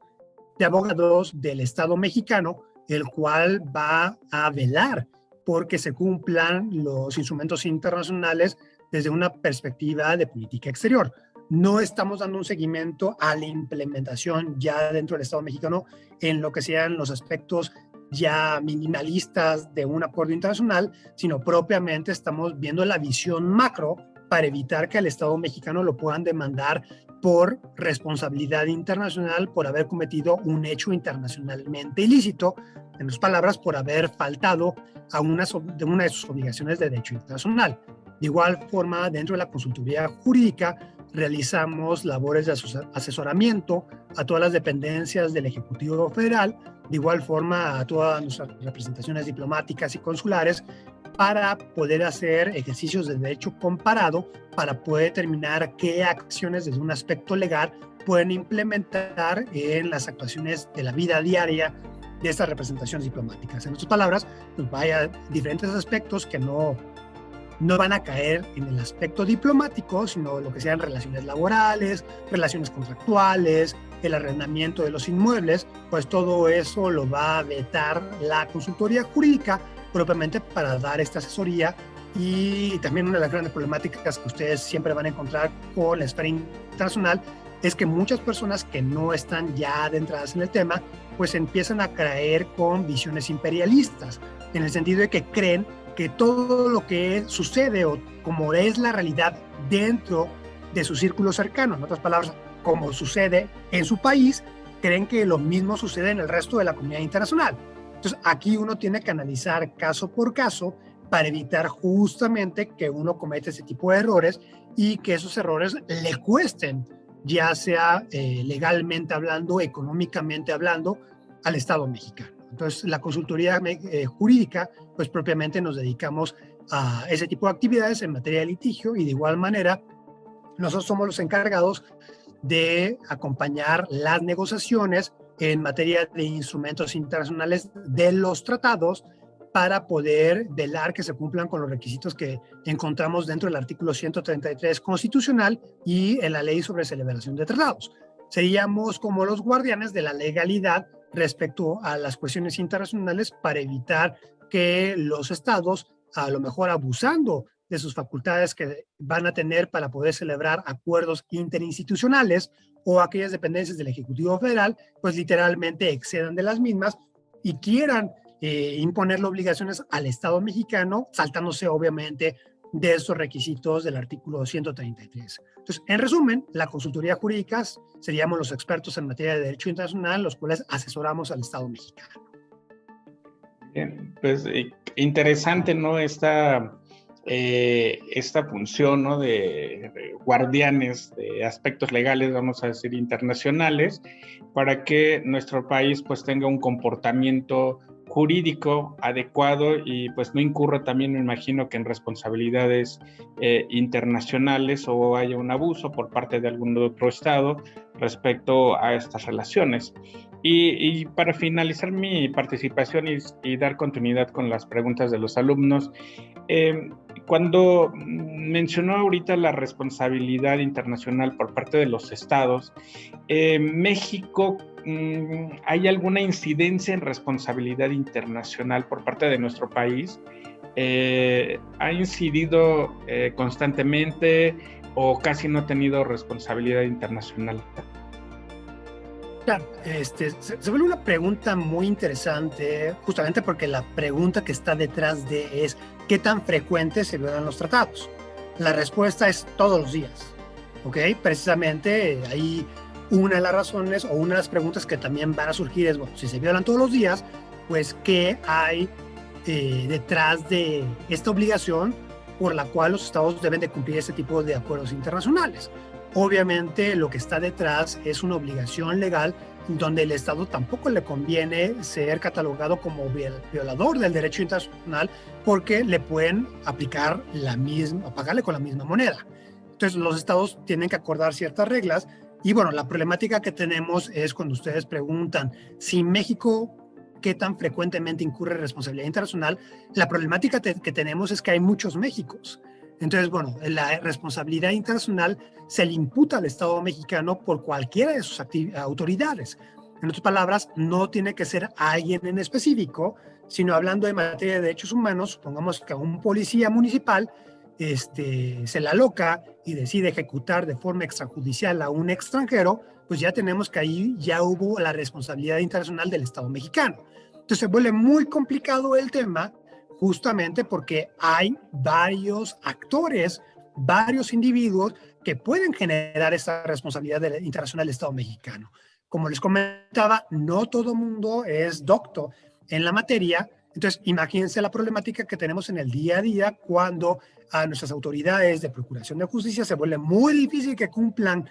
de abogados del Estado mexicano, el cual va a velar porque se cumplan los instrumentos internacionales desde una perspectiva de política exterior. No estamos dando un seguimiento a la implementación ya dentro del Estado mexicano en lo que sean los aspectos ya minimalistas de un acuerdo internacional, sino propiamente estamos viendo la visión macro para evitar que al Estado mexicano lo puedan demandar por responsabilidad internacional por haber cometido un hecho internacionalmente ilícito, en otras palabras, por haber faltado a una de sus obligaciones de derecho internacional. De igual forma, dentro de la consultoría jurídica, realizamos labores de asesoramiento a todas las dependencias del Ejecutivo Federal, de igual forma a todas nuestras representaciones diplomáticas y consulares, para poder hacer ejercicios de derecho comparado, para poder determinar qué acciones desde un aspecto legal pueden implementar en las actuaciones de la vida diaria de estas representaciones diplomáticas. En otras palabras, pues vaya diferentes aspectos que no van a caer en el aspecto diplomático, sino lo que sean relaciones laborales, relaciones contractuales, el arrendamiento de los inmuebles, pues todo eso lo va a vetar la consultoría jurídica propiamente para dar esta asesoría. Y también una de las grandes problemáticas que ustedes siempre van a encontrar con la esfera internacional es que muchas personas que no están ya adentradas en el tema, pues empiezan a caer con visiones imperialistas, en el sentido de que creen que todo lo que sucede o como es la realidad dentro de su círculo cercano, en otras palabras, como sucede en su país, creen que lo mismo sucede en el resto de la comunidad internacional. Entonces, aquí uno tiene que analizar caso por caso para evitar justamente que uno cometa ese tipo de errores y que esos errores le cuesten, ya sea legalmente hablando, económicamente hablando, al Estado mexicano. Entonces, la consultoría jurídica, pues propiamente nos dedicamos a ese tipo de actividades en materia de litigio, y de igual manera, nosotros somos los encargados de acompañar las negociaciones en materia de instrumentos internacionales de los tratados para poder velar que se cumplan con los requisitos que encontramos dentro del artículo 133 constitucional y en la ley sobre celebración de tratados. seríamos como los guardianes de la legalidad respecto a las cuestiones internacionales para evitar que los estados, a lo mejor abusando de sus facultades que van a tener para poder celebrar acuerdos interinstitucionales o aquellas dependencias del Ejecutivo Federal, pues literalmente excedan de las mismas y quieran imponerle obligaciones al Estado mexicano, saltándose obviamente de esos requisitos del artículo 133. Entonces, en resumen, la consultoría jurídica seríamos los expertos en materia de derecho internacional, los cuales asesoramos al Estado mexicano. Bien, pues interesante, ¿no? Esta función, ¿no? de guardianes de aspectos legales, vamos a decir, internacionales, para que nuestro país pues tenga un comportamiento jurídico adecuado y pues no incurra también, me imagino, que en responsabilidades internacionales o haya un abuso por parte de algún otro estado respecto a estas relaciones. Y para finalizar mi participación y dar continuidad con las preguntas de los alumnos, cuando mencionó ahorita la responsabilidad internacional por parte de los estados, México, ¿hay alguna incidencia en responsabilidad internacional por parte de nuestro país? ¿Ha incidido constantemente o casi no ha tenido responsabilidad internacional? Claro, se vuelve una pregunta muy interesante, justamente porque la pregunta que está detrás de es ¿qué tan frecuente se violan los tratados? La respuesta es todos los días, ¿ok? Precisamente ahí una de las razones o una de las preguntas que también van a surgir es, bueno, si se violan todos los días, pues ¿qué hay detrás de esta obligación por la cual los estados deben de cumplir este tipo de acuerdos internacionales? Obviamente lo que está detrás es una obligación legal donde el Estado tampoco le conviene ser catalogado como violador del derecho internacional porque le pueden aplicar pagarle con la misma moneda. Entonces los estados tienen que acordar ciertas reglas y bueno, la problemática que tenemos es cuando ustedes preguntan si México qué tan frecuentemente incurre en responsabilidad internacional, la problemática que tenemos es que hay muchos Méxicos. Entonces, bueno, la responsabilidad internacional se le imputa al Estado mexicano por cualquiera de sus autoridades. En otras palabras, no tiene que ser alguien en específico, sino hablando de materia de derechos humanos, supongamos que a un policía municipal se la aloca y decide ejecutar de forma extrajudicial a un extranjero, pues ya tenemos que ahí ya hubo la responsabilidad internacional del Estado mexicano. Entonces se vuelve muy complicado el tema justamente porque hay varios actores, varios individuos que pueden generar esa responsabilidad internacional del Estado mexicano. Como les comentaba, no todo mundo es docto en la materia, entonces imagínense la problemática que tenemos en el día a día cuando a nuestras autoridades de procuración de justicia se vuelve muy difícil que cumplan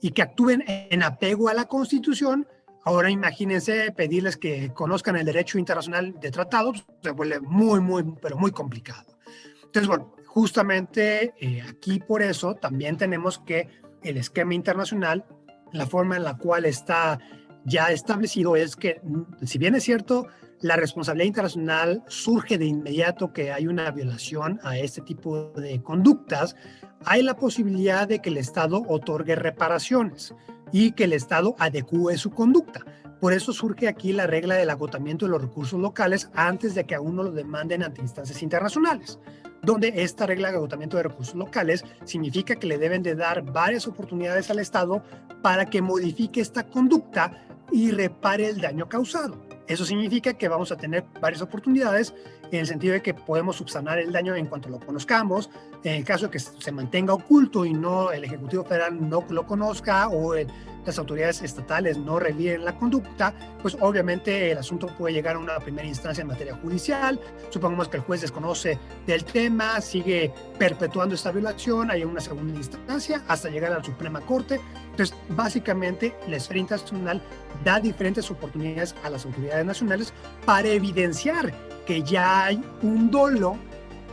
y que actúen en apego a la Constitución. Ahora imagínense pedirles que conozcan el derecho internacional de tratados, se vuelve pero muy complicado. Entonces, bueno, justamente aquí por eso también tenemos que el esquema internacional, la forma en la cual está ya establecido es que, si bien es cierto, la responsabilidad internacional surge de inmediato que hay una violación a este tipo de conductas, hay la posibilidad de que el Estado otorgue reparaciones y que el Estado adecúe su conducta. Por eso surge aquí la regla del agotamiento de los recursos locales antes de que a uno lo demanden ante instancias internacionales, donde esta regla de agotamiento de recursos locales significa que le deben de dar varias oportunidades al Estado para que modifique esta conducta y repare el daño causado. Eso significa que vamos a tener varias oportunidades en el sentido de que podemos subsanar el daño en cuanto lo conozcamos. En el caso de que se mantenga oculto y no el Ejecutivo Federal no lo conozca o las autoridades estatales no revisen la conducta, pues obviamente el asunto puede llegar a una primera instancia en materia judicial. Supongamos que el juez desconoce del tema, sigue perpetuando esta violación, hay una segunda instancia hasta llegar a la Suprema Corte. Entonces, básicamente, la esfera internacional da diferentes oportunidades a las autoridades nacionales para evidenciar que ya hay un dolo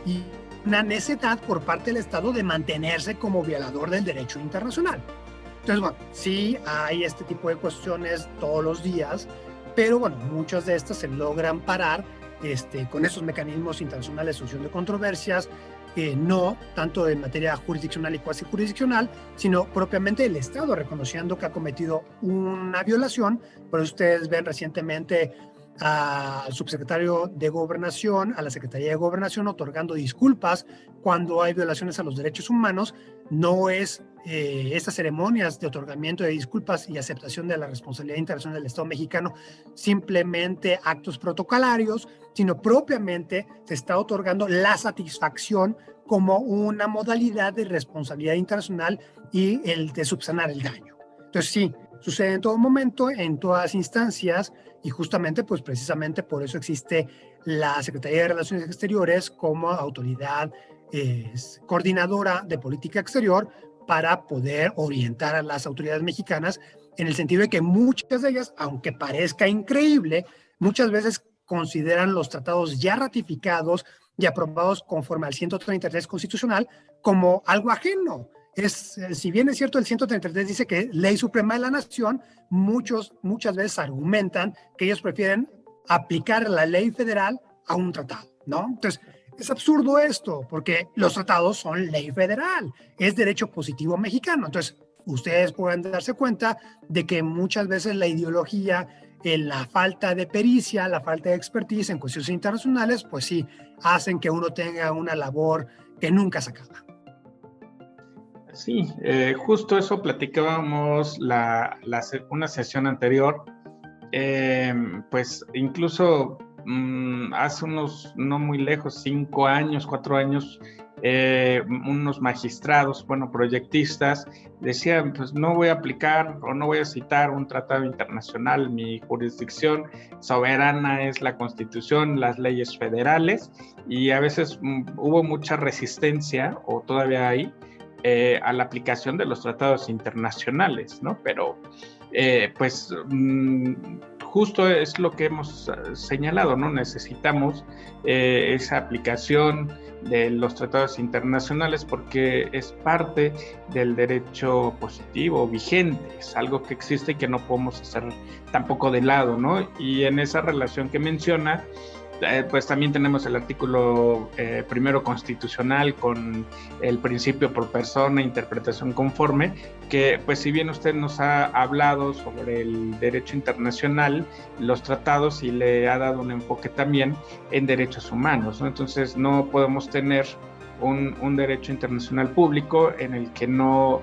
y una necesidad por parte del Estado de mantenerse como violador del derecho internacional. Entonces, bueno, sí hay este tipo de cuestiones todos los días, pero bueno, muchas de estas se logran parar con esos mecanismos internacionales de solución de controversias, no tanto en materia jurisdiccional y cuasi jurisdiccional, sino propiamente el Estado reconociendo que ha cometido una violación. Por eso ustedes ven recientemente al subsecretario de Gobernación, a la Secretaría de Gobernación, otorgando disculpas cuando hay violaciones a los derechos humanos. No es estas ceremonias de otorgamiento de disculpas y aceptación de la responsabilidad internacional del Estado mexicano simplemente actos protocolarios, sino propiamente se está otorgando la satisfacción como una modalidad de responsabilidad internacional y el de subsanar el daño. Entonces sí, sucede en todo momento, en todas instancias, y justamente, pues precisamente por eso existe la Secretaría de Relaciones Exteriores como autoridad coordinadora de política exterior para poder orientar a las autoridades mexicanas en el sentido de que muchas de ellas, aunque parezca increíble, muchas veces consideran los tratados ya ratificados y aprobados conforme al 133 constitucional como algo ajeno. Si bien es cierto, el 133 dice que ley suprema de la nación, muchas veces argumentan que ellos prefieren aplicar la ley federal a un tratado, ¿no? Entonces, es absurdo esto, porque los tratados son ley federal, es derecho positivo mexicano. Entonces, ustedes pueden darse cuenta de que muchas veces la ideología, la falta de pericia, la falta de expertise en cuestiones internacionales, pues sí, hacen que uno tenga una labor que nunca se acaba. Sí, justo eso platicábamos una sesión anterior, pues incluso hace unos, no muy lejos, 5 años, 4 años, unos magistrados, bueno, proyectistas, decían, pues no voy a aplicar o no voy a citar un tratado internacional, mi jurisdicción soberana es la Constitución, las leyes federales, y a veces hubo mucha resistencia, o todavía hay, a la aplicación de los tratados internacionales, ¿no? Pero, pues, justo es lo que hemos señalado, ¿no? Necesitamos esa aplicación de los tratados internacionales porque es parte del derecho positivo vigente, es algo que existe y que no podemos hacer tampoco de lado, ¿no? Y en esa relación que menciona, pues también tenemos el artículo primero constitucional con el principio por persona, interpretación conforme, que pues si bien usted nos ha hablado sobre el derecho internacional, los tratados, y le ha dado un enfoque también en derechos humanos, ¿no? Entonces no podemos tener un derecho internacional público en el que no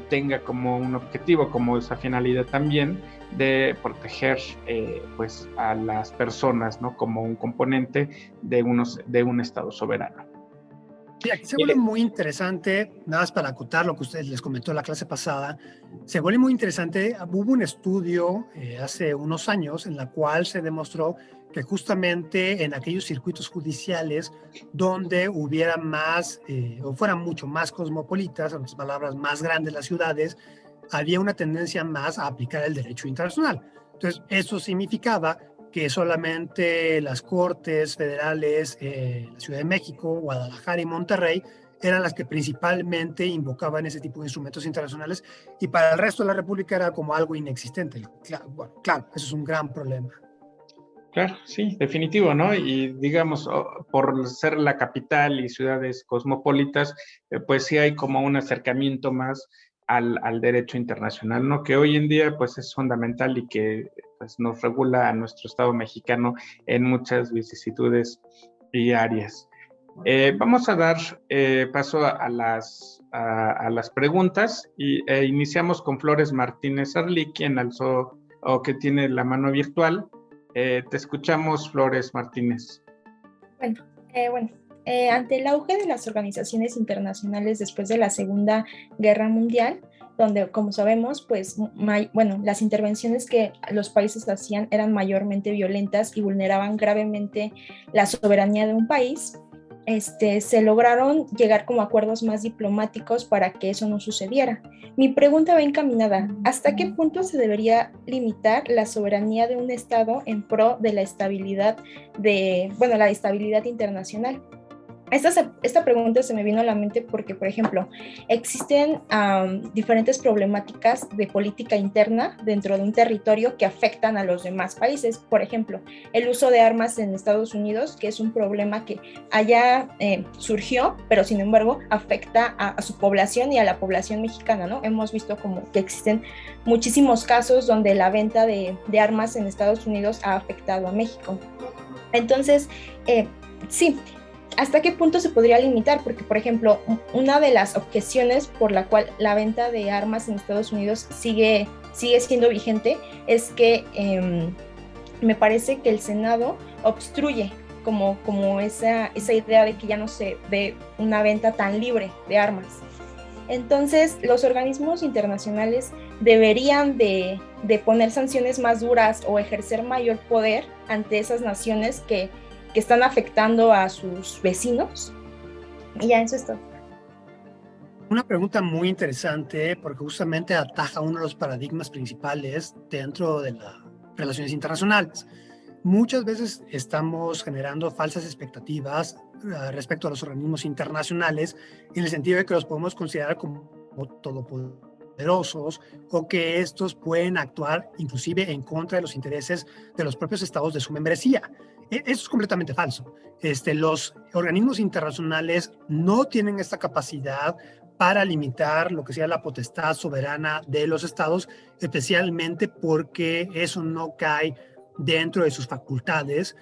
tenga como un objetivo, como esa finalidad también, de proteger pues a las personas, ¿no? Como un componente de un Estado soberano. Sí, aquí se vuelve muy interesante, nada más para acotar lo que ustedes les comentó en la clase pasada, se vuelve muy interesante. Hubo un estudio hace unos años en la cual se demostró que justamente en aquellos circuitos judiciales donde hubiera más o fueran mucho más cosmopolitas, en otras palabras, más grandes las ciudades, había una tendencia más a aplicar el derecho internacional. Entonces, eso significaba que solamente las Cortes Federales, la Ciudad de México, Guadalajara y Monterrey, eran las que principalmente invocaban ese tipo de instrumentos internacionales, y para el resto de la República era como algo inexistente. Claro, eso es un gran problema. Claro, sí, definitivo, ¿no? Y digamos, por ser la capital y ciudades cosmopolitas, pues sí hay como un acercamiento más al derecho internacional, ¿no? Que hoy en día pues es fundamental y que pues, nos regula a nuestro Estado mexicano en muchas vicisitudes y áreas. Vamos a dar paso a las preguntas y iniciamos con Flores Martínez Arli, quien alzó o que tiene la mano virtual. Te escuchamos, Flores Martínez. Bueno, ante el auge de las organizaciones internacionales después de la Segunda Guerra Mundial, donde, como sabemos, pues, las intervenciones que los países hacían eran mayormente violentas y vulneraban gravemente la soberanía de un país, se lograron llegar como acuerdos más diplomáticos para que eso no sucediera. Mi pregunta va encaminada: ¿hasta qué punto se debería limitar la soberanía de un Estado en pro de la estabilidad internacional? Esta pregunta se me vino a la mente porque, por ejemplo, existen diferentes problemáticas de política interna dentro de un territorio que afectan a los demás países. Por ejemplo, el uso de armas en Estados Unidos, que es un problema que allá surgió, pero sin embargo afecta a su población y a la población mexicana, ¿no? Hemos visto como que existen muchísimos casos donde la venta de armas en Estados Unidos ha afectado a México. Entonces, sí, ¿hasta qué punto se podría limitar? Porque, por ejemplo, una de las objeciones por la cual la venta de armas en Estados Unidos sigue siendo vigente es que me parece que el Senado obstruye como esa idea de que ya no se ve una venta tan libre de armas. Entonces, los organismos internacionales deberían de poner sanciones más duras o ejercer mayor poder ante esas naciones que están afectando a sus vecinos. Y ya, eso es todo. Una pregunta muy interesante porque justamente ataja uno de los paradigmas principales dentro de las relaciones internacionales. Muchas veces estamos generando falsas expectativas respecto a los organismos internacionales en el sentido de que los podemos considerar como todopoderosos o que estos pueden actuar inclusive en contra de los intereses de los propios estados de su membresía. Eso es completamente falso. Los organismos internacionales no tienen esta capacidad para limitar lo que sea la potestad soberana de los estados, especialmente porque eso no cae dentro de sus facultades.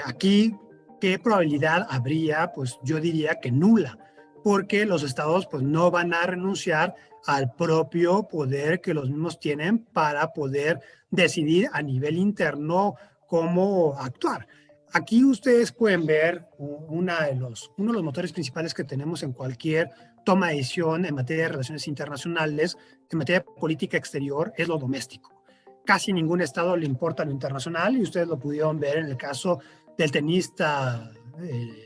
Aquí, ¿qué probabilidad habría? Pues yo diría que nula, porque los estados pues no van a renunciar al propio poder que los mismos tienen para poder decidir a nivel interno cómo actuar. Aquí ustedes pueden ver uno de los motores principales que tenemos en cualquier toma de decisión en materia de relaciones internacionales, en materia de política exterior, es lo doméstico. Casi ningún estado le importa lo internacional y ustedes lo pudieron ver en el caso del tenista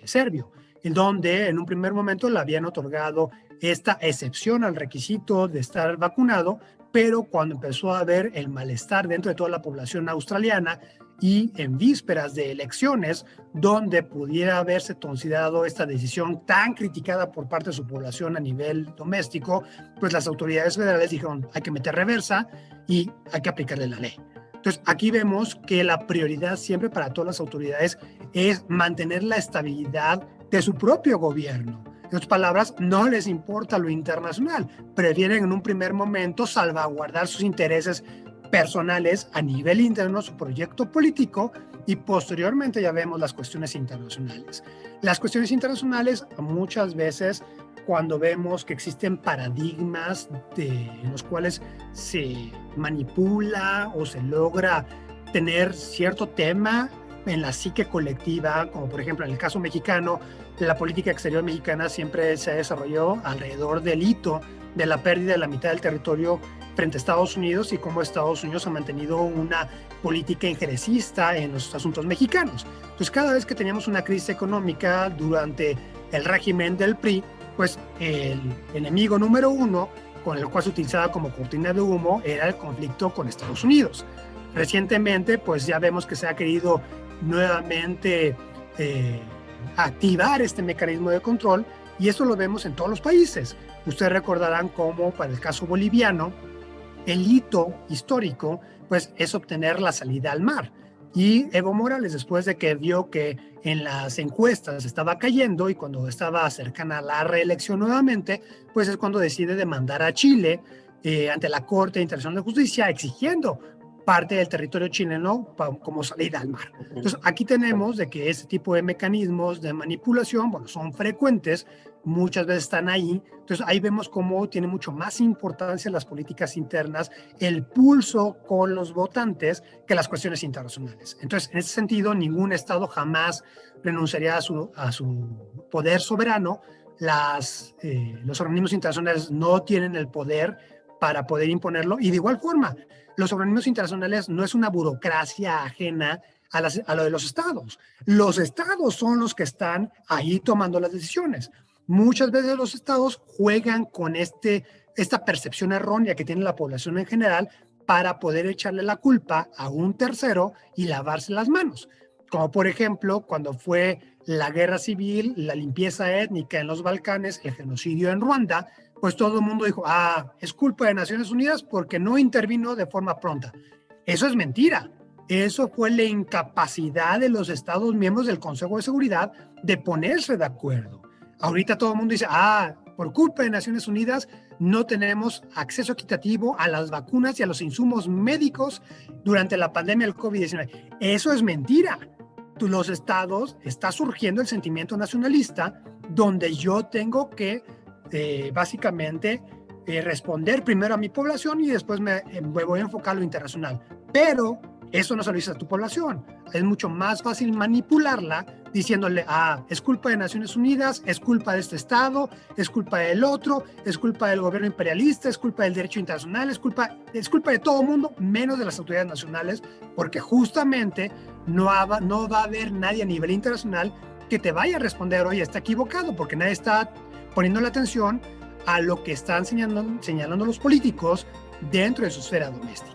serbio, en donde en un primer momento le habían otorgado esta excepción al requisito de estar vacunado, pero cuando empezó a haber el malestar dentro de toda la población australiana y en vísperas de elecciones donde pudiera haberse considerado esta decisión tan criticada por parte de su población a nivel doméstico, pues las autoridades federales dijeron hay que meter reversa y hay que aplicarle la ley. Entonces aquí vemos que la prioridad siempre para todas las autoridades es mantener la estabilidad de su propio gobierno. En otras palabras, no les importa lo internacional, prefieren en un primer momento salvaguardar sus intereses personales a nivel interno, su proyecto político, y posteriormente ya vemos las cuestiones internacionales. Las cuestiones internacionales muchas veces cuando vemos que existen paradigmas en los cuales se manipula o se logra tener cierto tema en la psique colectiva, como por ejemplo en el caso mexicano, la política exterior mexicana siempre se ha desarrollado alrededor del hito de la pérdida de la mitad del territorio frente a Estados Unidos y cómo Estados Unidos ha mantenido una política injerencista en los asuntos mexicanos. Entonces, cada vez que teníamos una crisis económica durante el régimen del PRI, pues el enemigo número uno con el cual se utilizaba como cortina de humo era el conflicto con Estados Unidos. Recientemente, pues ya vemos que se ha querido nuevamente activar este mecanismo de control y esto lo vemos en todos los países. Ustedes recordarán cómo para el caso boliviano, el hito histórico pues, es obtener la salida al mar. Y Evo Morales, después de que vio que en las encuestas estaba cayendo y cuando estaba cercana a la reelección nuevamente, pues es cuando decide demandar a Chile ante la Corte Internacional de Justicia exigiendo parte del territorio chileno como salida al mar. Entonces, aquí tenemos de que este tipo de mecanismos de manipulación, bueno, son frecuentes, muchas veces están ahí. Entonces, ahí vemos cómo tiene mucho más importancia las políticas internas, el pulso con los votantes que las cuestiones internacionales. Entonces, en ese sentido, ningún Estado jamás renunciaría a su poder soberano. Los organismos internacionales no tienen el poder para poder imponerlo y de igual forma, los organismos internacionales no es una burocracia ajena a lo de los estados. Los estados son los que están ahí tomando las decisiones. Muchas veces los estados juegan con esta percepción errónea que tiene la población en general para poder echarle la culpa a un tercero y lavarse las manos. como por ejemplo cuando fue la guerra civil, la limpieza étnica en los Balcanes, el genocidio en Ruanda, pues todo el mundo dijo, es culpa de Naciones Unidas porque no intervino de forma pronta. Eso es mentira. Eso fue la incapacidad de los Estados miembros del Consejo de Seguridad de ponerse de acuerdo. Ahorita todo el mundo dice, por culpa de Naciones Unidas no tenemos acceso equitativo a las vacunas y a los insumos médicos durante la pandemia del COVID-19. Eso es mentira. Los estados, está surgiendo el sentimiento nacionalista donde yo tengo que básicamente responder primero a mi población y después me voy a enfocar a lo internacional. Pero eso no se lo dice a tu población. Es mucho más fácil manipularla diciéndole, es culpa de Naciones Unidas, es culpa de este estado, es culpa del otro, es culpa del gobierno imperialista, es culpa del derecho internacional, es culpa de todo el mundo, menos de las autoridades nacionales, porque justamente no va a haber nadie a nivel internacional que te vaya a responder, oye, está equivocado, porque nadie está poniendo la atención a lo que están señalando los políticos dentro de su esfera doméstica.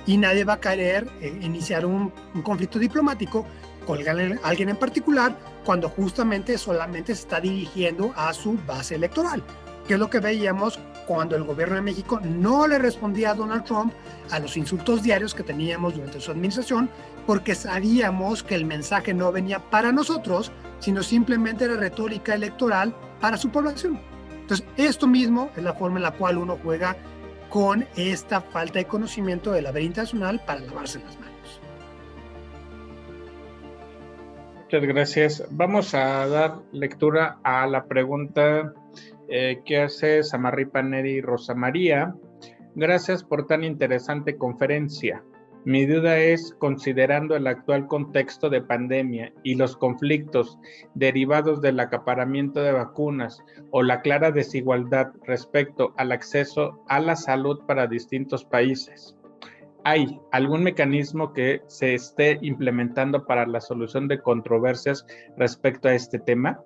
Y nadie va a querer iniciar un conflicto diplomático con alguien en particular cuando justamente solamente se está dirigiendo a su base electoral, que es lo que veíamos cuando el gobierno de México no le respondía a Donald Trump a los insultos diarios que teníamos durante su administración, porque sabíamos que el mensaje no venía para nosotros, sino simplemente era retórica electoral para su población. Entonces, esto mismo es la forma en la cual uno juega con esta falta de conocimiento de la veda internacional para lavarse las manos. Muchas gracias. Vamos a dar lectura a la pregunta que hace Samarripa Neri Rosa María. Gracias por tan interesante conferencia. Mi duda es, considerando el actual contexto de pandemia y los conflictos derivados del acaparamiento de vacunas o la clara desigualdad respecto al acceso a la salud para distintos países, ¿hay algún mecanismo que se esté implementando para la solución de controversias respecto a este tema?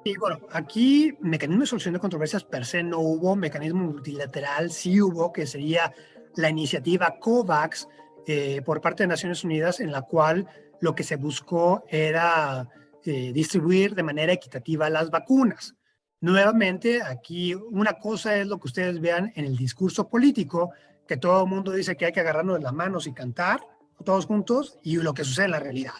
Y bueno, aquí mecanismo de solución de controversias per se no hubo, mecanismo multilateral sí hubo, que sería la iniciativa COVAX por parte de Naciones Unidas, en la cual lo que se buscó era distribuir de manera equitativa las vacunas. Nuevamente, aquí una cosa es lo que ustedes vean en el discurso político, que todo el mundo dice que hay que agarrarnos de las manos y cantar todos juntos, y lo que sucede en la realidad.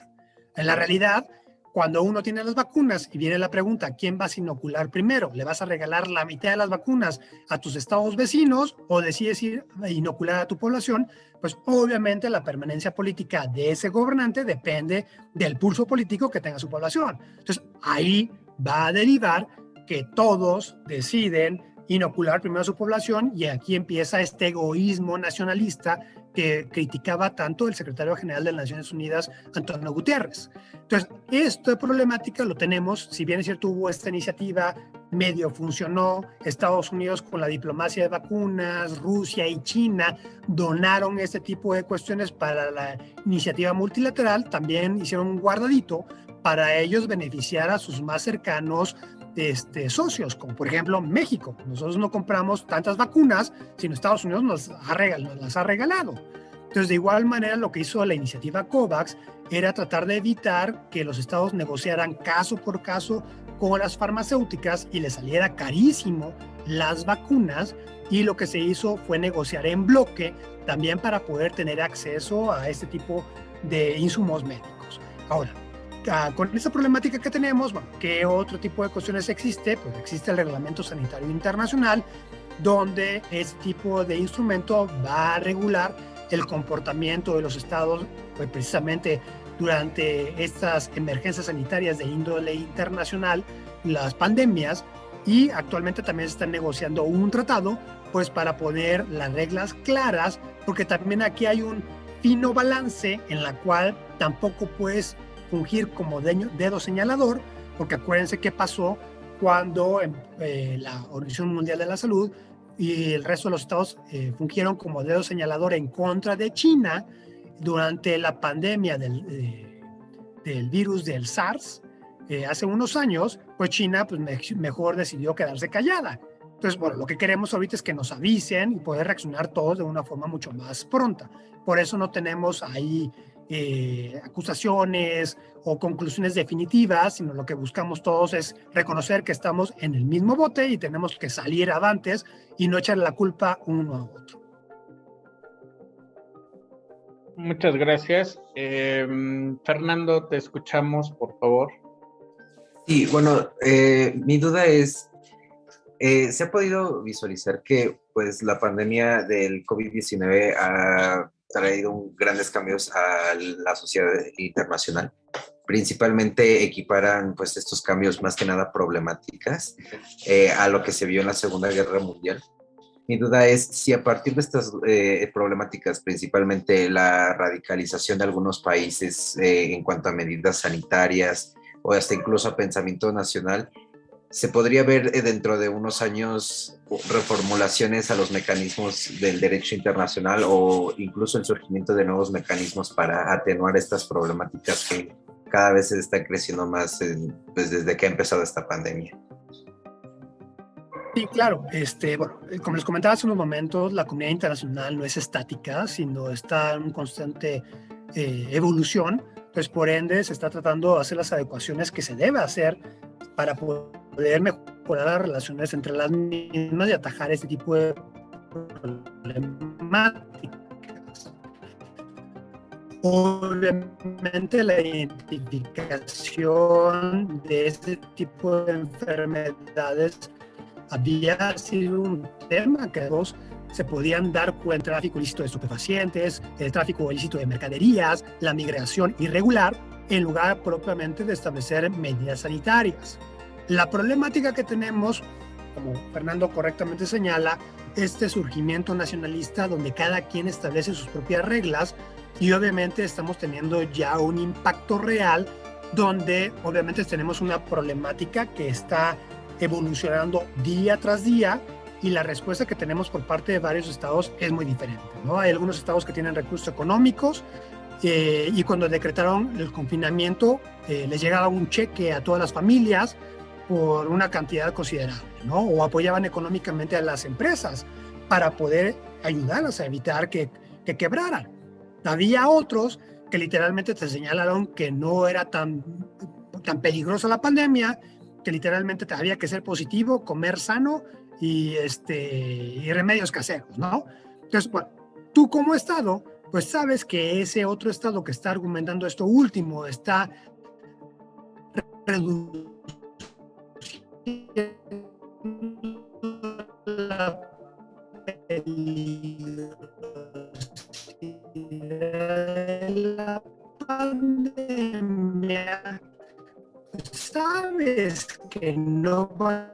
En la realidad, cuando uno tiene las vacunas y viene la pregunta, ¿quién vas a inocular primero? ¿Le vas a regalar la mitad de las vacunas a tus estados vecinos o decides inocular a tu población? Pues obviamente la permanencia política de ese gobernante depende del pulso político que tenga su población. Entonces ahí va a derivar que todos deciden inocular primero a su población, y aquí empieza este egoísmo nacionalista que criticaba tanto el secretario general de las Naciones Unidas, Antonio Guterres. Entonces, esta problemática lo tenemos, si bien es cierto hubo esta iniciativa, medio funcionó, Estados Unidos con la diplomacia de vacunas, Rusia y China donaron este tipo de cuestiones para la iniciativa multilateral, también hicieron un guardadito para ellos beneficiar a sus más cercanos socios, como por ejemplo México. Nosotros no compramos tantas vacunas, sino Estados Unidos nos las ha regalado. Entonces, de igual manera, lo que hizo la iniciativa COVAX era tratar de evitar que los estados negociaran caso por caso con las farmacéuticas y les saliera carísimo las vacunas, y lo que se hizo fue negociar en bloque también para poder tener acceso a este tipo de insumos médicos. Ahora, con esta problemática que tenemos, bueno, ¿qué otro tipo de cuestiones existe? Pues existe el Reglamento Sanitario Internacional, donde este tipo de instrumento va a regular el comportamiento de los estados, pues precisamente durante estas emergencias sanitarias de índole internacional, las pandemias, y actualmente también se está negociando un tratado, pues para poner las reglas claras, porque también aquí hay un fino balance en la cual tampoco puedes fungir como dedo señalador, porque acuérdense qué pasó cuando la Organización Mundial de la Salud y el resto de los estados fungieron como dedo señalador en contra de China durante la pandemia del virus del SARS hace unos años. Pues China pues mejor decidió quedarse callada. Entonces, bueno, lo que queremos ahorita es que nos avisen y poder reaccionar todos de una forma mucho más pronta. Por eso no tenemos ahí acusaciones o conclusiones definitivas, sino lo que buscamos todos es reconocer que estamos en el mismo bote y tenemos que salir avantes y no echarle la culpa uno a otro. Muchas gracias. Fernando, te escuchamos, por favor. Sí, bueno, mi duda es, ¿se ha podido visualizar que pues, la pandemia del COVID-19 ha traído grandes cambios a la sociedad internacional? Principalmente equiparan pues, estos cambios más que nada problemáticas a lo que se vio en la Segunda Guerra Mundial. Mi duda es si a partir de estas problemáticas, principalmente la radicalización de algunos países en cuanto a medidas sanitarias o hasta incluso a pensamiento nacional, se podría ver dentro de unos años reformulaciones a los mecanismos del derecho internacional o incluso el surgimiento de nuevos mecanismos para atenuar estas problemáticas que cada vez se están creciendo más pues desde que ha empezado esta pandemia. Sí, claro. Bueno, como les comentaba hace unos momentos, la comunidad internacional no es estática, sino está en constante evolución. Entonces, por ende, se está tratando de hacer las adecuaciones que se debe hacer para poder mejorar las relaciones entre las mismas y atajar este tipo de problemáticas. Obviamente, la identificación de este tipo de enfermedades había sido un tema que todos se podían dar cuenta: el tráfico ilícito de estupefacientes, el tráfico ilícito de mercaderías, la migración irregular, en lugar propiamente de establecer medidas sanitarias. La problemática que tenemos, como Fernando correctamente señala, este surgimiento nacionalista donde cada quien establece sus propias reglas y obviamente estamos teniendo ya un impacto real donde obviamente tenemos una problemática que está evolucionando día tras día y la respuesta que tenemos por parte de varios estados es muy diferente, ¿no? Hay algunos estados que tienen recursos económicos y cuando decretaron el confinamiento les llegaba un cheque a todas las familias por una cantidad considerable, ¿no? O apoyaban económicamente a las empresas para poder ayudarlas a evitar que quebraran. Había otros que literalmente te señalaron que no era tan peligrosa la pandemia, que literalmente había que ser positivo, comer sano y remedios caseros, ¿no? Entonces, bueno, tú como Estado, pues sabes que ese otro Estado que está argumentando esto último está reduciendo la pandemia, sabes que no va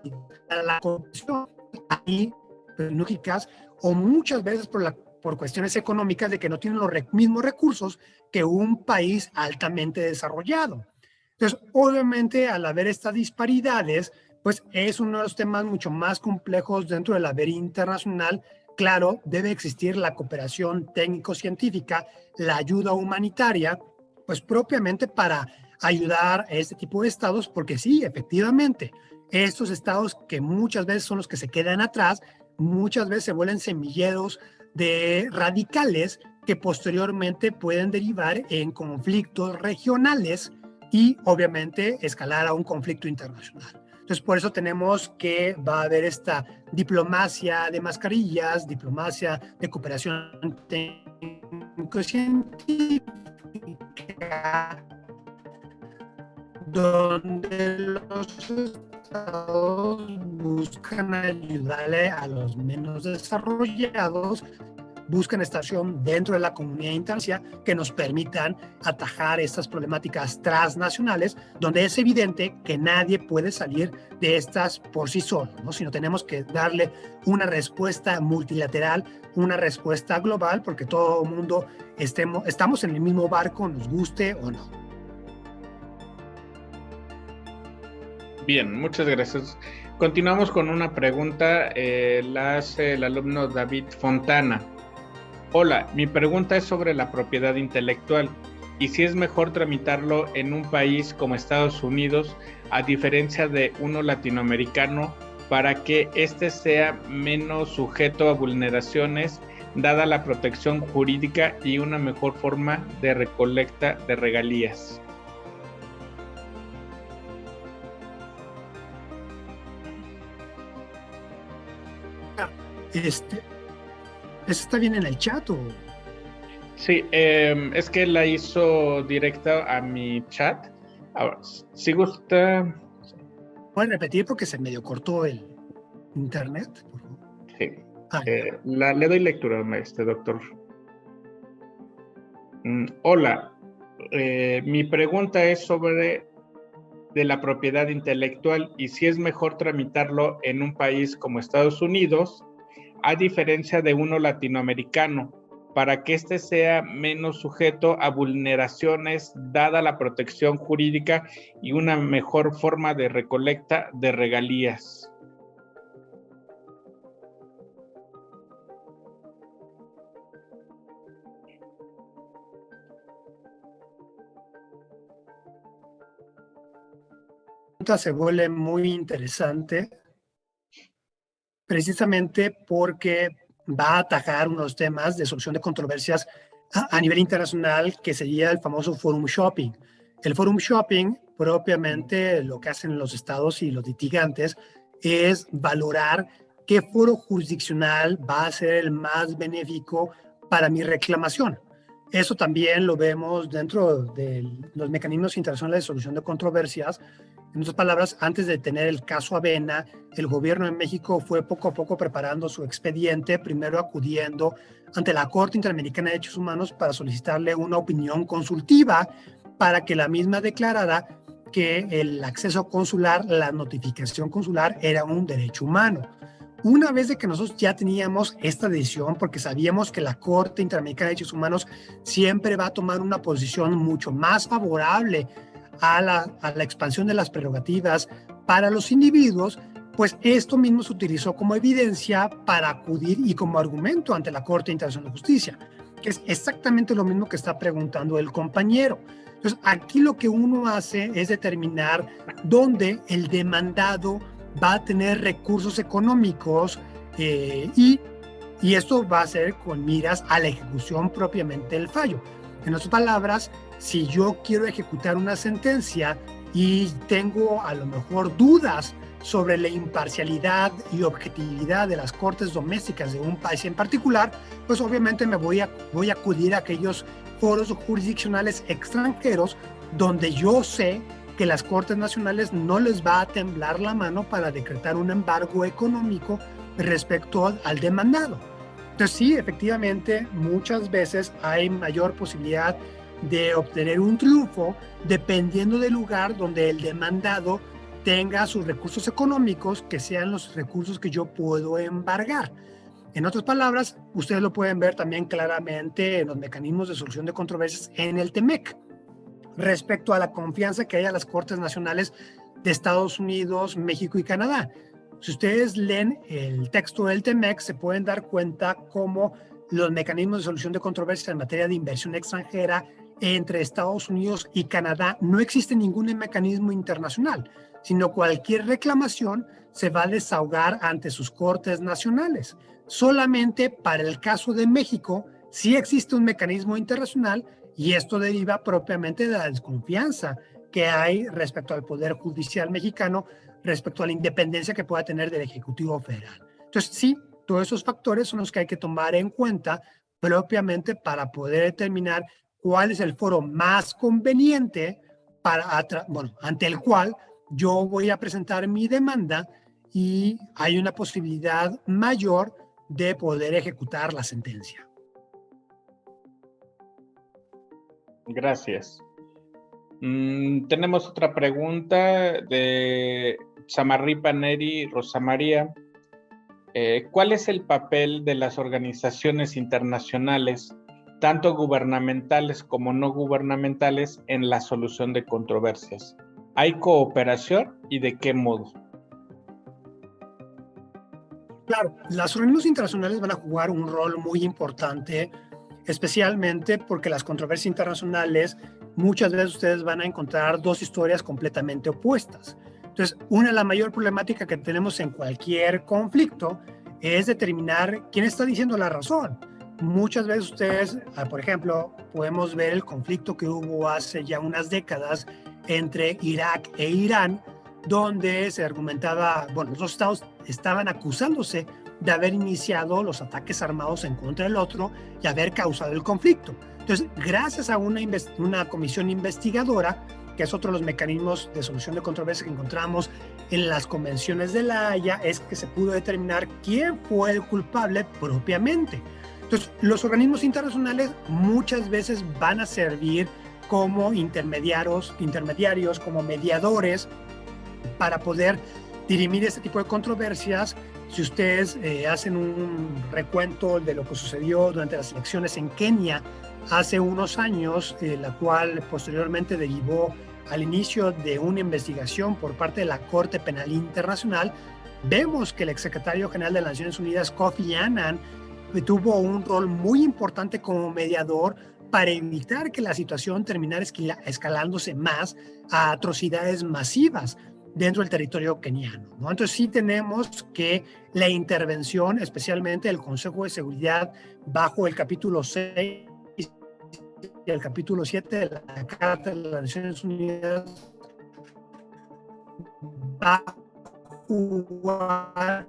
a la corrupción ahí, tecnológicas, o muchas veces por cuestiones económicas de que no tienen los mismos recursos que un país altamente desarrollado. Entonces, obviamente, al haber estas disparidades, pues es uno de los temas mucho más complejos dentro del haber internacional. Claro, debe existir la cooperación técnico-científica, la ayuda humanitaria, pues propiamente para ayudar a este tipo de estados, porque sí, efectivamente, estos estados que muchas veces son los que se quedan atrás, muchas veces se vuelven semilleros de radicales que posteriormente pueden derivar en conflictos regionales y obviamente escalar a un conflicto internacional. Entonces, por eso tenemos que va a haber esta diplomacia de mascarillas, diplomacia de cooperación técnico-científica, donde los estados buscan ayudarle a los menos desarrollados, buscan estación dentro de la comunidad internacional que nos permitan atajar estas problemáticas transnacionales, donde es evidente que nadie puede salir de estas por sí solo, ¿no? Sino tenemos que darle una respuesta multilateral, una respuesta global, porque todo el mundo estamos en el mismo barco, nos guste o no. Bien, muchas gracias. Continuamos con una pregunta, la hace el alumno David Fontana. Hola, mi pregunta es sobre la propiedad intelectual y si es mejor tramitarlo en un país como Estados Unidos a diferencia de uno latinoamericano, para que éste sea menos sujeto a vulneraciones, dada la protección jurídica y una mejor forma de recolecta de regalías. ¿Eso está bien en el chat o...? Sí, es que la hizo directa a mi chat. Ahora, si gusta... ¿Pueden repetir porque se medio cortó el internet? Por favor. Sí. Le doy lectura, doctor. Hola, mi pregunta es sobre de la propiedad intelectual y si es mejor tramitarlo en un país como Estados Unidos, a diferencia de uno latinoamericano, para que éste sea menos sujeto a vulneraciones dada la protección jurídica y una mejor forma de recolecta de regalías. Se vuelve muy interesante precisamente porque va a atacar unos temas de solución de controversias a nivel internacional que sería el famoso forum shopping. El forum shopping, propiamente lo que hacen los estados y los litigantes es valorar qué foro jurisdiccional va a ser el más benéfico para mi reclamación. Eso también lo vemos dentro de los mecanismos internacionales de solución de controversias. En otras palabras, antes de tener el caso Avena, el gobierno de México fue poco a poco preparando su expediente, primero acudiendo ante la Corte Interamericana de Derechos Humanos para solicitarle una opinión consultiva para que la misma declarara que el acceso consular, la notificación consular era un derecho humano. Una vez de que nosotros ya teníamos esta decisión, porque sabíamos que la Corte Interamericana de Derechos Humanos siempre va a tomar una posición mucho más favorable a la expansión de las prerrogativas para los individuos, pues esto mismo se utilizó como evidencia para acudir y como argumento ante la Corte Internacional de Justicia, que es exactamente lo mismo que está preguntando el compañero. Entonces, aquí lo que uno hace es determinar dónde el demandado va a tener recursos económicos y esto va a ser con miras a la ejecución propiamente del fallo. En otras palabras, si yo quiero ejecutar una sentencia y tengo a lo mejor dudas sobre la imparcialidad y objetividad de las cortes domésticas de un país en particular, pues obviamente me voy a acudir a aquellos foros jurisdiccionales extranjeros donde yo sé que las cortes nacionales no les va a temblar la mano para decretar un embargo económico respecto al demandado. Entonces sí, efectivamente, muchas veces hay mayor posibilidad de obtener un triunfo dependiendo del lugar donde el demandado tenga sus recursos económicos, que sean los recursos que yo puedo embargar. En otras palabras, ustedes lo pueden ver también claramente en los mecanismos de solución de controversias en el TEMEC, respecto a la confianza que hay a las Cortes Nacionales de Estados Unidos, México y Canadá. Si ustedes leen el texto del TEMEC, se pueden dar cuenta cómo los mecanismos de solución de controversias en materia de inversión extranjera entre Estados Unidos y Canadá no existe ningún mecanismo internacional, sino cualquier reclamación se va a desahogar ante sus cortes nacionales. Solamente para el caso de México sí existe un mecanismo internacional y esto deriva propiamente de la desconfianza que hay respecto al Poder Judicial mexicano, respecto a la independencia que pueda tener del Ejecutivo Federal. Entonces, sí, todos esos factores son los que hay que tomar en cuenta propiamente para poder determinar cuál es el foro más conveniente ante el cual yo voy a presentar mi demanda y hay una posibilidad mayor de poder ejecutar la sentencia. Gracias. Tenemos otra pregunta de Samarripa Neri Rosa María. ¿Cuál es el papel de las organizaciones internacionales, tanto gubernamentales como no gubernamentales, en la solución de controversias? ¿Hay cooperación y de qué modo? Claro, las organismos internacionales van a jugar un rol muy importante, especialmente porque las controversias internacionales muchas veces ustedes van a encontrar dos historias completamente opuestas. Entonces, una de las mayores problemáticas que tenemos en cualquier conflicto es determinar quién está diciendo la razón. Muchas veces ustedes, por ejemplo, podemos ver el conflicto que hubo hace ya unas décadas entre Irak e Irán, donde se argumentaba, bueno, los dos estados estaban acusándose de haber iniciado los ataques armados en contra del otro y haber causado el conflicto. Entonces, gracias a una comisión investigadora, que es otro de los mecanismos de solución de controversias que encontramos en las convenciones de La Haya, es que se pudo determinar quién fue el culpable propiamente. Entonces, los organismos internacionales muchas veces van a servir como intermediarios, como mediadores, para poder dirimir este tipo de controversias. Si ustedes hacen un recuento de lo que sucedió durante las elecciones en Kenia hace unos años, la cual posteriormente derivó al inicio de una investigación por parte de la Corte Penal Internacional, vemos que el exsecretario general de las Naciones Unidas, Kofi Annan, tuvo un rol muy importante como mediador para evitar que la situación terminara escalándose más a atrocidades masivas dentro del territorio keniano, ¿no? Entonces sí tenemos que la intervención, especialmente del Consejo de Seguridad, bajo el capítulo 6 y el capítulo 7 de la Carta de las Naciones Unidas, va a jugar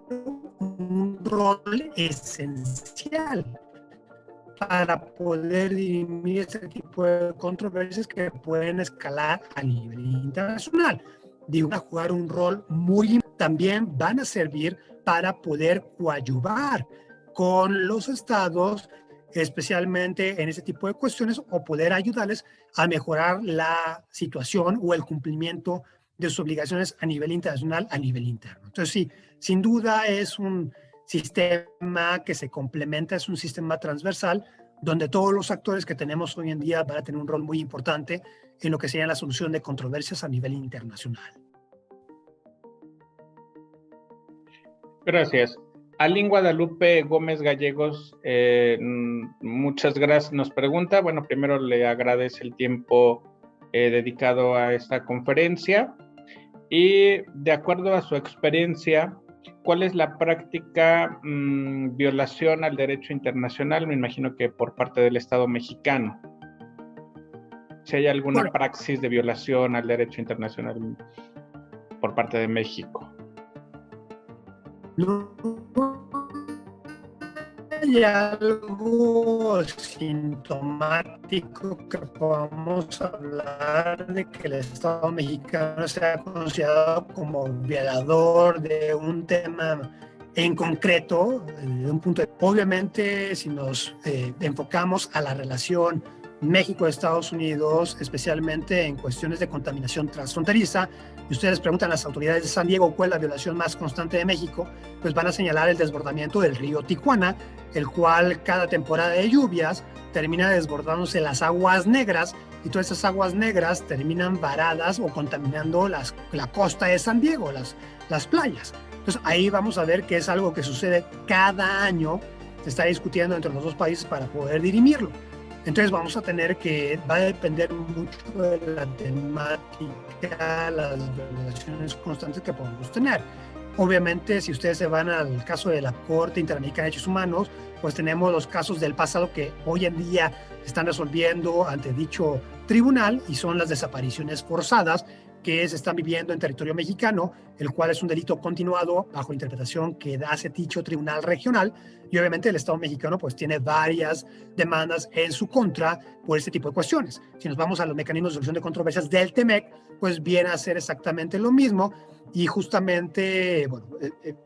un rol esencial para poder dirimir este tipo de controversias que pueden escalar a nivel internacional. Digo, van a jugar un rol muy importante. También van a servir para poder coadyuvar con los estados, especialmente en ese tipo de cuestiones, o poder ayudarles a mejorar la situación o el cumplimiento de sus obligaciones a nivel internacional, a nivel interno. Entonces, sí, sin duda es un sistema que se complementa, es un sistema transversal, donde todos los actores que tenemos hoy en día van a tener un rol muy importante en lo que sería la solución de controversias a nivel internacional. Gracias. Alín Guadalupe Gómez Gallegos, muchas gracias. Nos pregunta, bueno, primero le agradece el tiempo dedicado a esta conferencia y de acuerdo a su experiencia, ¿cuál es la práctica violación al derecho internacional? Me imagino que por parte del Estado mexicano. Si hay alguna praxis de violación al derecho internacional por parte de México. No hay algo sintomático que podamos hablar de que el Estado mexicano sea considerado como violador de un tema en concreto, de un punto de... Obviamente, si nos enfocamos a la relación México-Estados Unidos, especialmente en cuestiones de contaminación transfronteriza, y ustedes preguntan a las autoridades de San Diego cuál es la violación más constante de México, pues van a señalar el desbordamiento del río Tijuana, el cual cada temporada de lluvias termina desbordándose las aguas negras, y todas esas aguas negras terminan varadas o contaminando la costa de San Diego, las playas. Entonces ahí vamos a ver que es algo que sucede cada año, se está discutiendo entre los dos países para poder dirimirlo. Entonces vamos a tener que, va a depender mucho de la temática, las violaciones constantes que podemos tener. Obviamente, si ustedes se van al caso de la Corte Interamericana de Derechos Humanos, pues tenemos los casos del pasado que hoy en día se están resolviendo ante dicho tribunal, y son las desapariciones forzadas que se están viviendo en territorio mexicano, el cual es un delito continuado bajo interpretación que hace dicho tribunal regional, y obviamente el Estado mexicano pues tiene varias demandas en su contra por este tipo de cuestiones. Si nos vamos a los mecanismos de solución de controversias del TEMEC, pues viene a ser exactamente lo mismo, y justamente, bueno,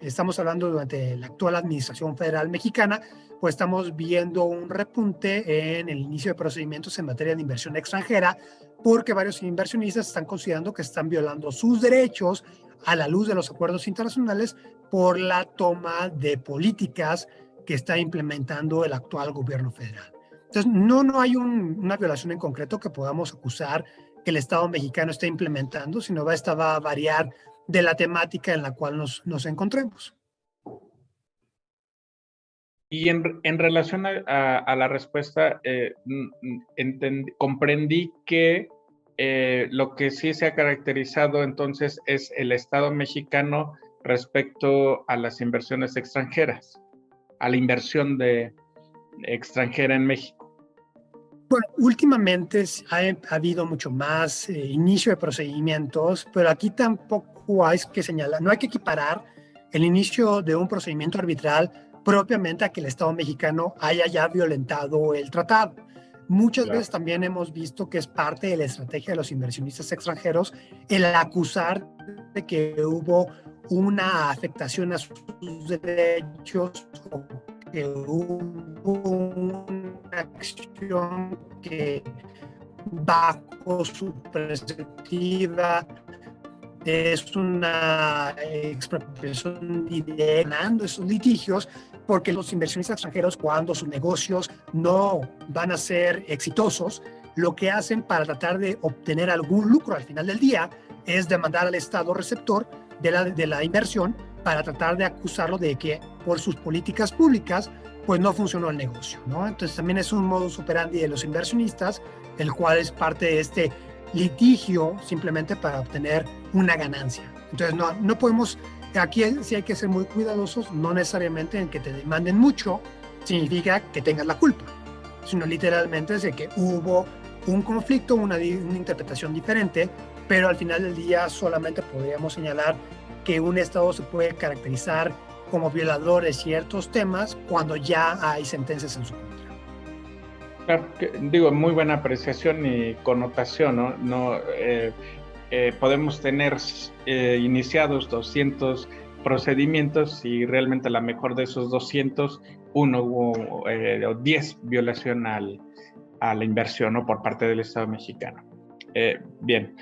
estamos hablando durante la actual administración federal mexicana, pues estamos viendo un repunte en el inicio de procedimientos en materia de inversión extranjera, porque varios inversionistas están considerando que están violando sus derechos a la luz de los acuerdos internacionales por la toma de políticas que está implementando el actual gobierno federal. Entonces, no hay una violación en concreto que podamos acusar que el Estado mexicano esté implementando, sino esta va a variar de la temática en la cual nos encontremos. Y en relación a la respuesta, comprendí que Lo que sí se ha caracterizado entonces es el Estado mexicano respecto a las inversiones extranjeras, a la inversión extranjera en México. Bueno, últimamente ha habido mucho más inicio de procedimientos, pero aquí tampoco hay que señalar, no hay que equiparar el inicio de un procedimiento arbitral propiamente a que el Estado mexicano haya ya violentado el tratado. Muchas veces también hemos visto que es parte de la estrategia de los inversionistas extranjeros el acusar de que hubo una afectación a sus derechos o que hubo una acción que bajo su perspectiva es una expropiación directa, ganando esos litigios, porque los inversionistas extranjeros, cuando sus negocios no van a ser exitosos, lo que hacen para tratar de obtener algún lucro al final del día es demandar al Estado receptor de la inversión para tratar de acusarlo de que por sus políticas públicas pues no funcionó el negocio, ¿no? Entonces también es un modus operandi de los inversionistas, el cual es parte de este litigio simplemente para obtener una ganancia. Entonces no podemos, aquí sí hay que ser muy cuidadosos, no necesariamente en que te demanden mucho significa que tengas la culpa, sino literalmente es de que hubo un conflicto, una interpretación diferente, pero al final del día solamente podríamos señalar que un Estado se puede caracterizar como violador de ciertos temas cuando ya hay sentencias en su contra. Claro, digo, muy buena apreciación y connotación, ¿no? Podemos tener iniciados 200 procedimientos y realmente la mejor de esos 200, uno hubo 10 violación a la inversión, ¿no? Por parte del Estado mexicano. Bien.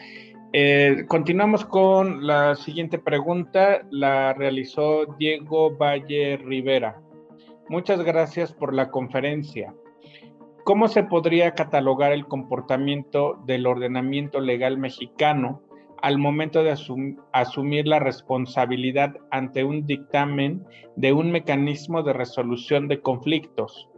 Continuamos con la siguiente pregunta, la realizó Diego Valle Rivera. Muchas gracias por la conferencia. ¿Cómo se podría catalogar el comportamiento del ordenamiento legal mexicano al momento de asumir la responsabilidad ante un dictamen de un mecanismo de resolución de conflictos?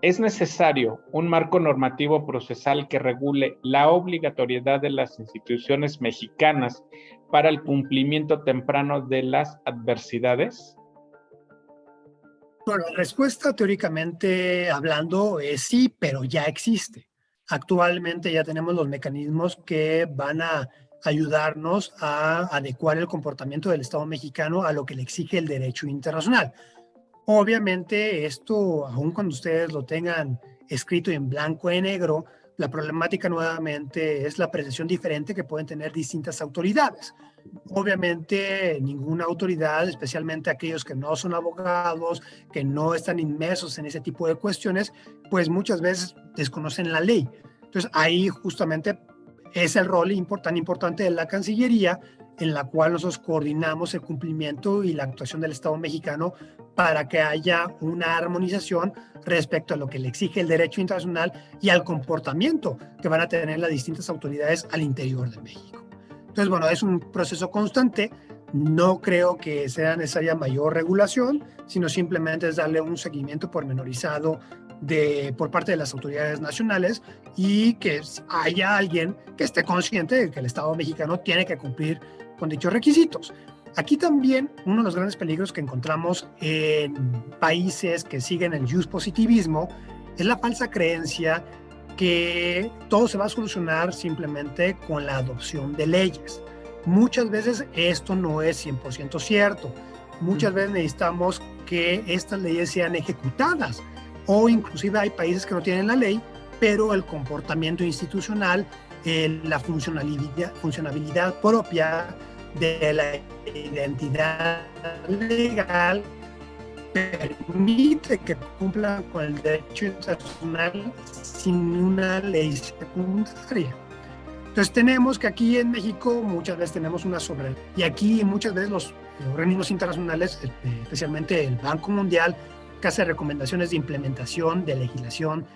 ¿Es necesario un marco normativo procesal que regule la obligatoriedad de las instituciones mexicanas para el cumplimiento temprano de las adversidades? Bueno, la respuesta teóricamente hablando es sí, pero ya existe. Actualmente ya tenemos los mecanismos que van a ayudarnos a adecuar el comportamiento del Estado mexicano a lo que le exige el derecho internacional. Obviamente esto, aun cuando ustedes lo tengan escrito en blanco y negro, la problemática nuevamente es la apreciación diferente que pueden tener distintas autoridades. Obviamente ninguna autoridad, especialmente aquellos que no son abogados, que no están inmersos en ese tipo de cuestiones, pues muchas veces desconocen la ley. Entonces ahí justamente es el rol tan importante de la Cancillería, en la cual nosotros coordinamos el cumplimiento y la actuación del Estado mexicano para que haya una armonización respecto a lo que le exige el derecho internacional y al comportamiento que van a tener las distintas autoridades al interior de México. Entonces, bueno, es un proceso constante. No creo que sea necesaria mayor regulación, sino simplemente es darle un seguimiento pormenorizado por parte de las autoridades nacionales y que haya alguien que esté consciente de que el Estado mexicano tiene que cumplir con dichos requisitos. Aquí también uno de los grandes peligros que encontramos en países que siguen el positivismo es la falsa creencia que todo se va a solucionar simplemente con la adopción de leyes. Muchas veces esto no es 100% cierto. Muchas veces necesitamos que estas leyes sean ejecutadas o inclusive hay países que no tienen la ley, pero el comportamiento institucional, la funcionabilidad propia de la identidad legal permite que cumplan con el derecho internacional sin una ley secundaria. Entonces tenemos que aquí en México muchas veces tenemos una y aquí muchas veces los organismos internacionales, especialmente el Banco Mundial, que hace recomendaciones de implementación de legislación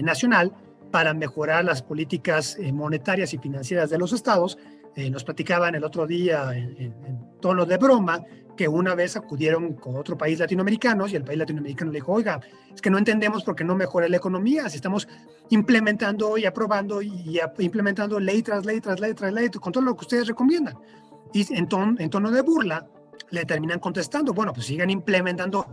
nacional para mejorar las políticas monetarias y financieras de los estados, Nos platicaban el otro día en tono de broma que una vez acudieron con otro país latinoamericano y el país latinoamericano le dijo, oiga, es que no entendemos por qué no mejora la economía, si estamos implementando y aprobando y implementando ley tras ley tras ley tras ley, con todo lo que ustedes recomiendan. Y en tono de burla le terminan contestando, bueno, pues sigan implementando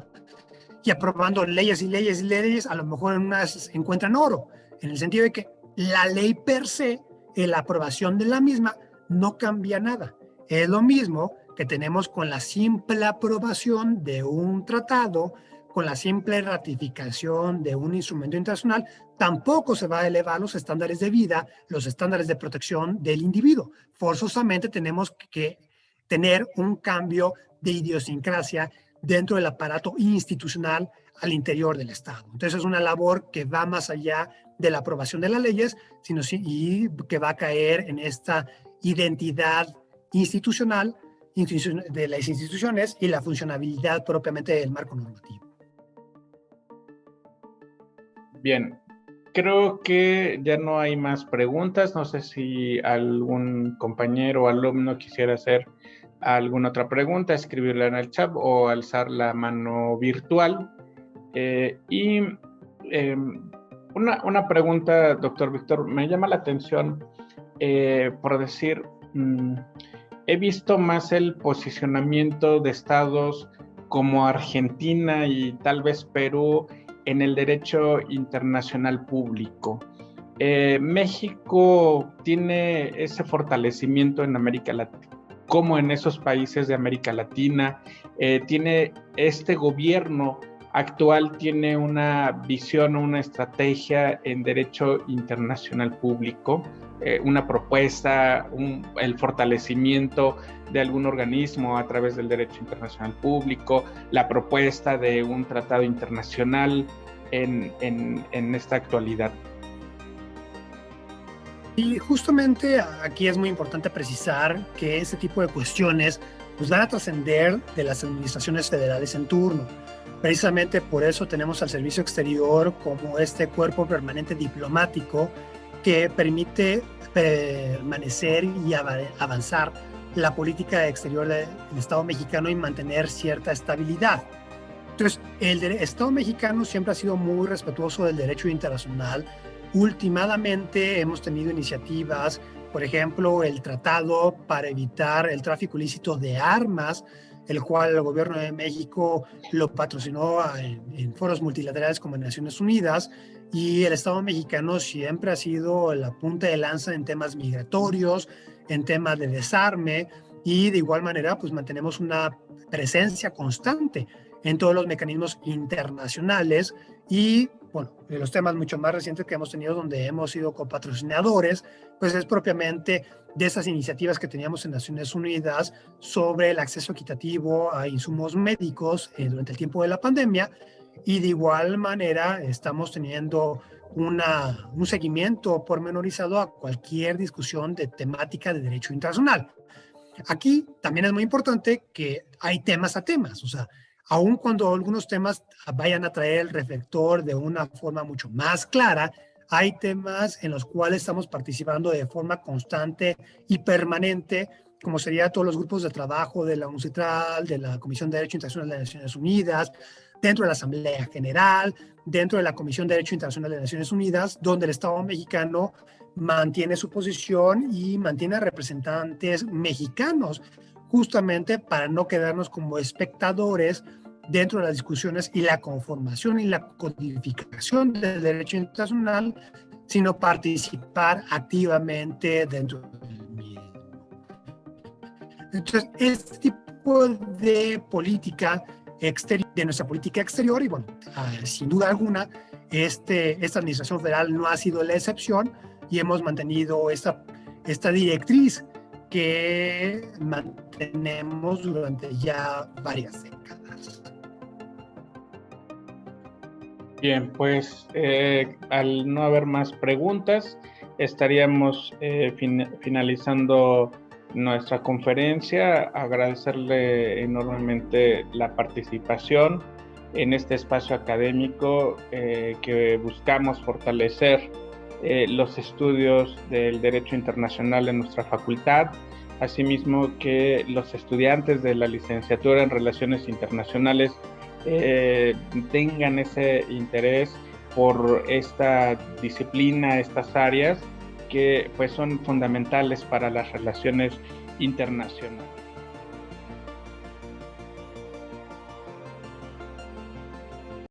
y aprobando leyes y leyes y leyes, a lo mejor en unas encuentran oro, en el sentido de que la ley per se, la aprobación de la misma, no cambia nada. Es lo mismo que tenemos con la simple aprobación de un tratado, con la simple ratificación de un instrumento internacional, tampoco se va a elevar los estándares de vida, los estándares de protección del individuo. Forzosamente tenemos que tener un cambio de idiosincrasia dentro del aparato institucional al interior del Estado. Entonces es una labor que va más allá de la aprobación de las leyes, y que va a caer en esta identidad institucional de las instituciones y la funcionabilidad propiamente del marco normativo. Bien, creo que ya no hay más preguntas. No sé si algún compañero o alumno quisiera hacer alguna otra pregunta, escribirla en el chat o alzar la mano virtual. Una pregunta, doctor Víctor, me llama la atención por decir, he visto más el posicionamiento de estados como Argentina y tal vez Perú en el derecho internacional público. México tiene ese fortalecimiento en América Latina, como en esos países de América Latina, tiene este gobierno actual, tiene una visión, una estrategia en derecho internacional público, una propuesta, el fortalecimiento de algún organismo a través del derecho internacional público, la propuesta de un tratado internacional en esta actualidad. Y justamente aquí es muy importante precisar que este tipo de cuestiones pues, van a trascender de las administraciones federales en turno. Precisamente por eso tenemos al Servicio Exterior como este cuerpo permanente diplomático que permite permanecer y avanzar la política exterior del Estado mexicano y mantener cierta estabilidad. Entonces, el Estado mexicano siempre ha sido muy respetuoso del derecho internacional. Últimamente hemos tenido iniciativas, por ejemplo, el tratado para evitar el tráfico ilícito de armas, el cual el gobierno de México lo patrocinó en foros multilaterales como en Naciones Unidas, y el Estado mexicano siempre ha sido la punta de lanza en temas migratorios, en temas de desarme, y de igual manera pues mantenemos una presencia constante en todos los mecanismos internacionales. Y bueno, de los temas mucho más recientes que hemos tenido donde hemos sido copatrocinadores, pues es propiamente de esas iniciativas que teníamos en Naciones Unidas sobre el acceso equitativo a insumos médicos durante el tiempo de la pandemia, y de igual manera estamos teniendo un seguimiento pormenorizado a cualquier discusión de temática de derecho internacional. Aquí también es muy importante que hay temas a temas, o sea, aun cuando algunos temas vayan a traer el reflector de una forma mucho más clara, hay temas en los cuales estamos participando de forma constante y permanente, como sería todos los grupos de trabajo de la UNCITRAL, de la Comisión de Derecho Internacional de las Naciones Unidas, dentro de la Asamblea General, dentro de la Comisión de Derecho Internacional de las Naciones Unidas, donde el Estado mexicano mantiene su posición y mantiene representantes mexicanos, justamente para no quedarnos como espectadores dentro de las discusiones y la conformación y la codificación del derecho internacional, sino participar activamente dentro del mismo. Entonces, este tipo de política exterior, de nuestra política exterior, y bueno, sin duda alguna, esta administración federal no ha sido la excepción, y hemos mantenido esta directriz que mantenemos durante ya varias décadas. Bien, pues al no haber más preguntas, estaríamos finalizando nuestra conferencia. Agradecerle enormemente la participación en este espacio académico que buscamos fortalecer los estudios del derecho internacional en nuestra facultad, asimismo que los estudiantes de la licenciatura en Relaciones Internacionales tengan ese interés por esta disciplina, estas áreas que pues son fundamentales para las relaciones internacionales.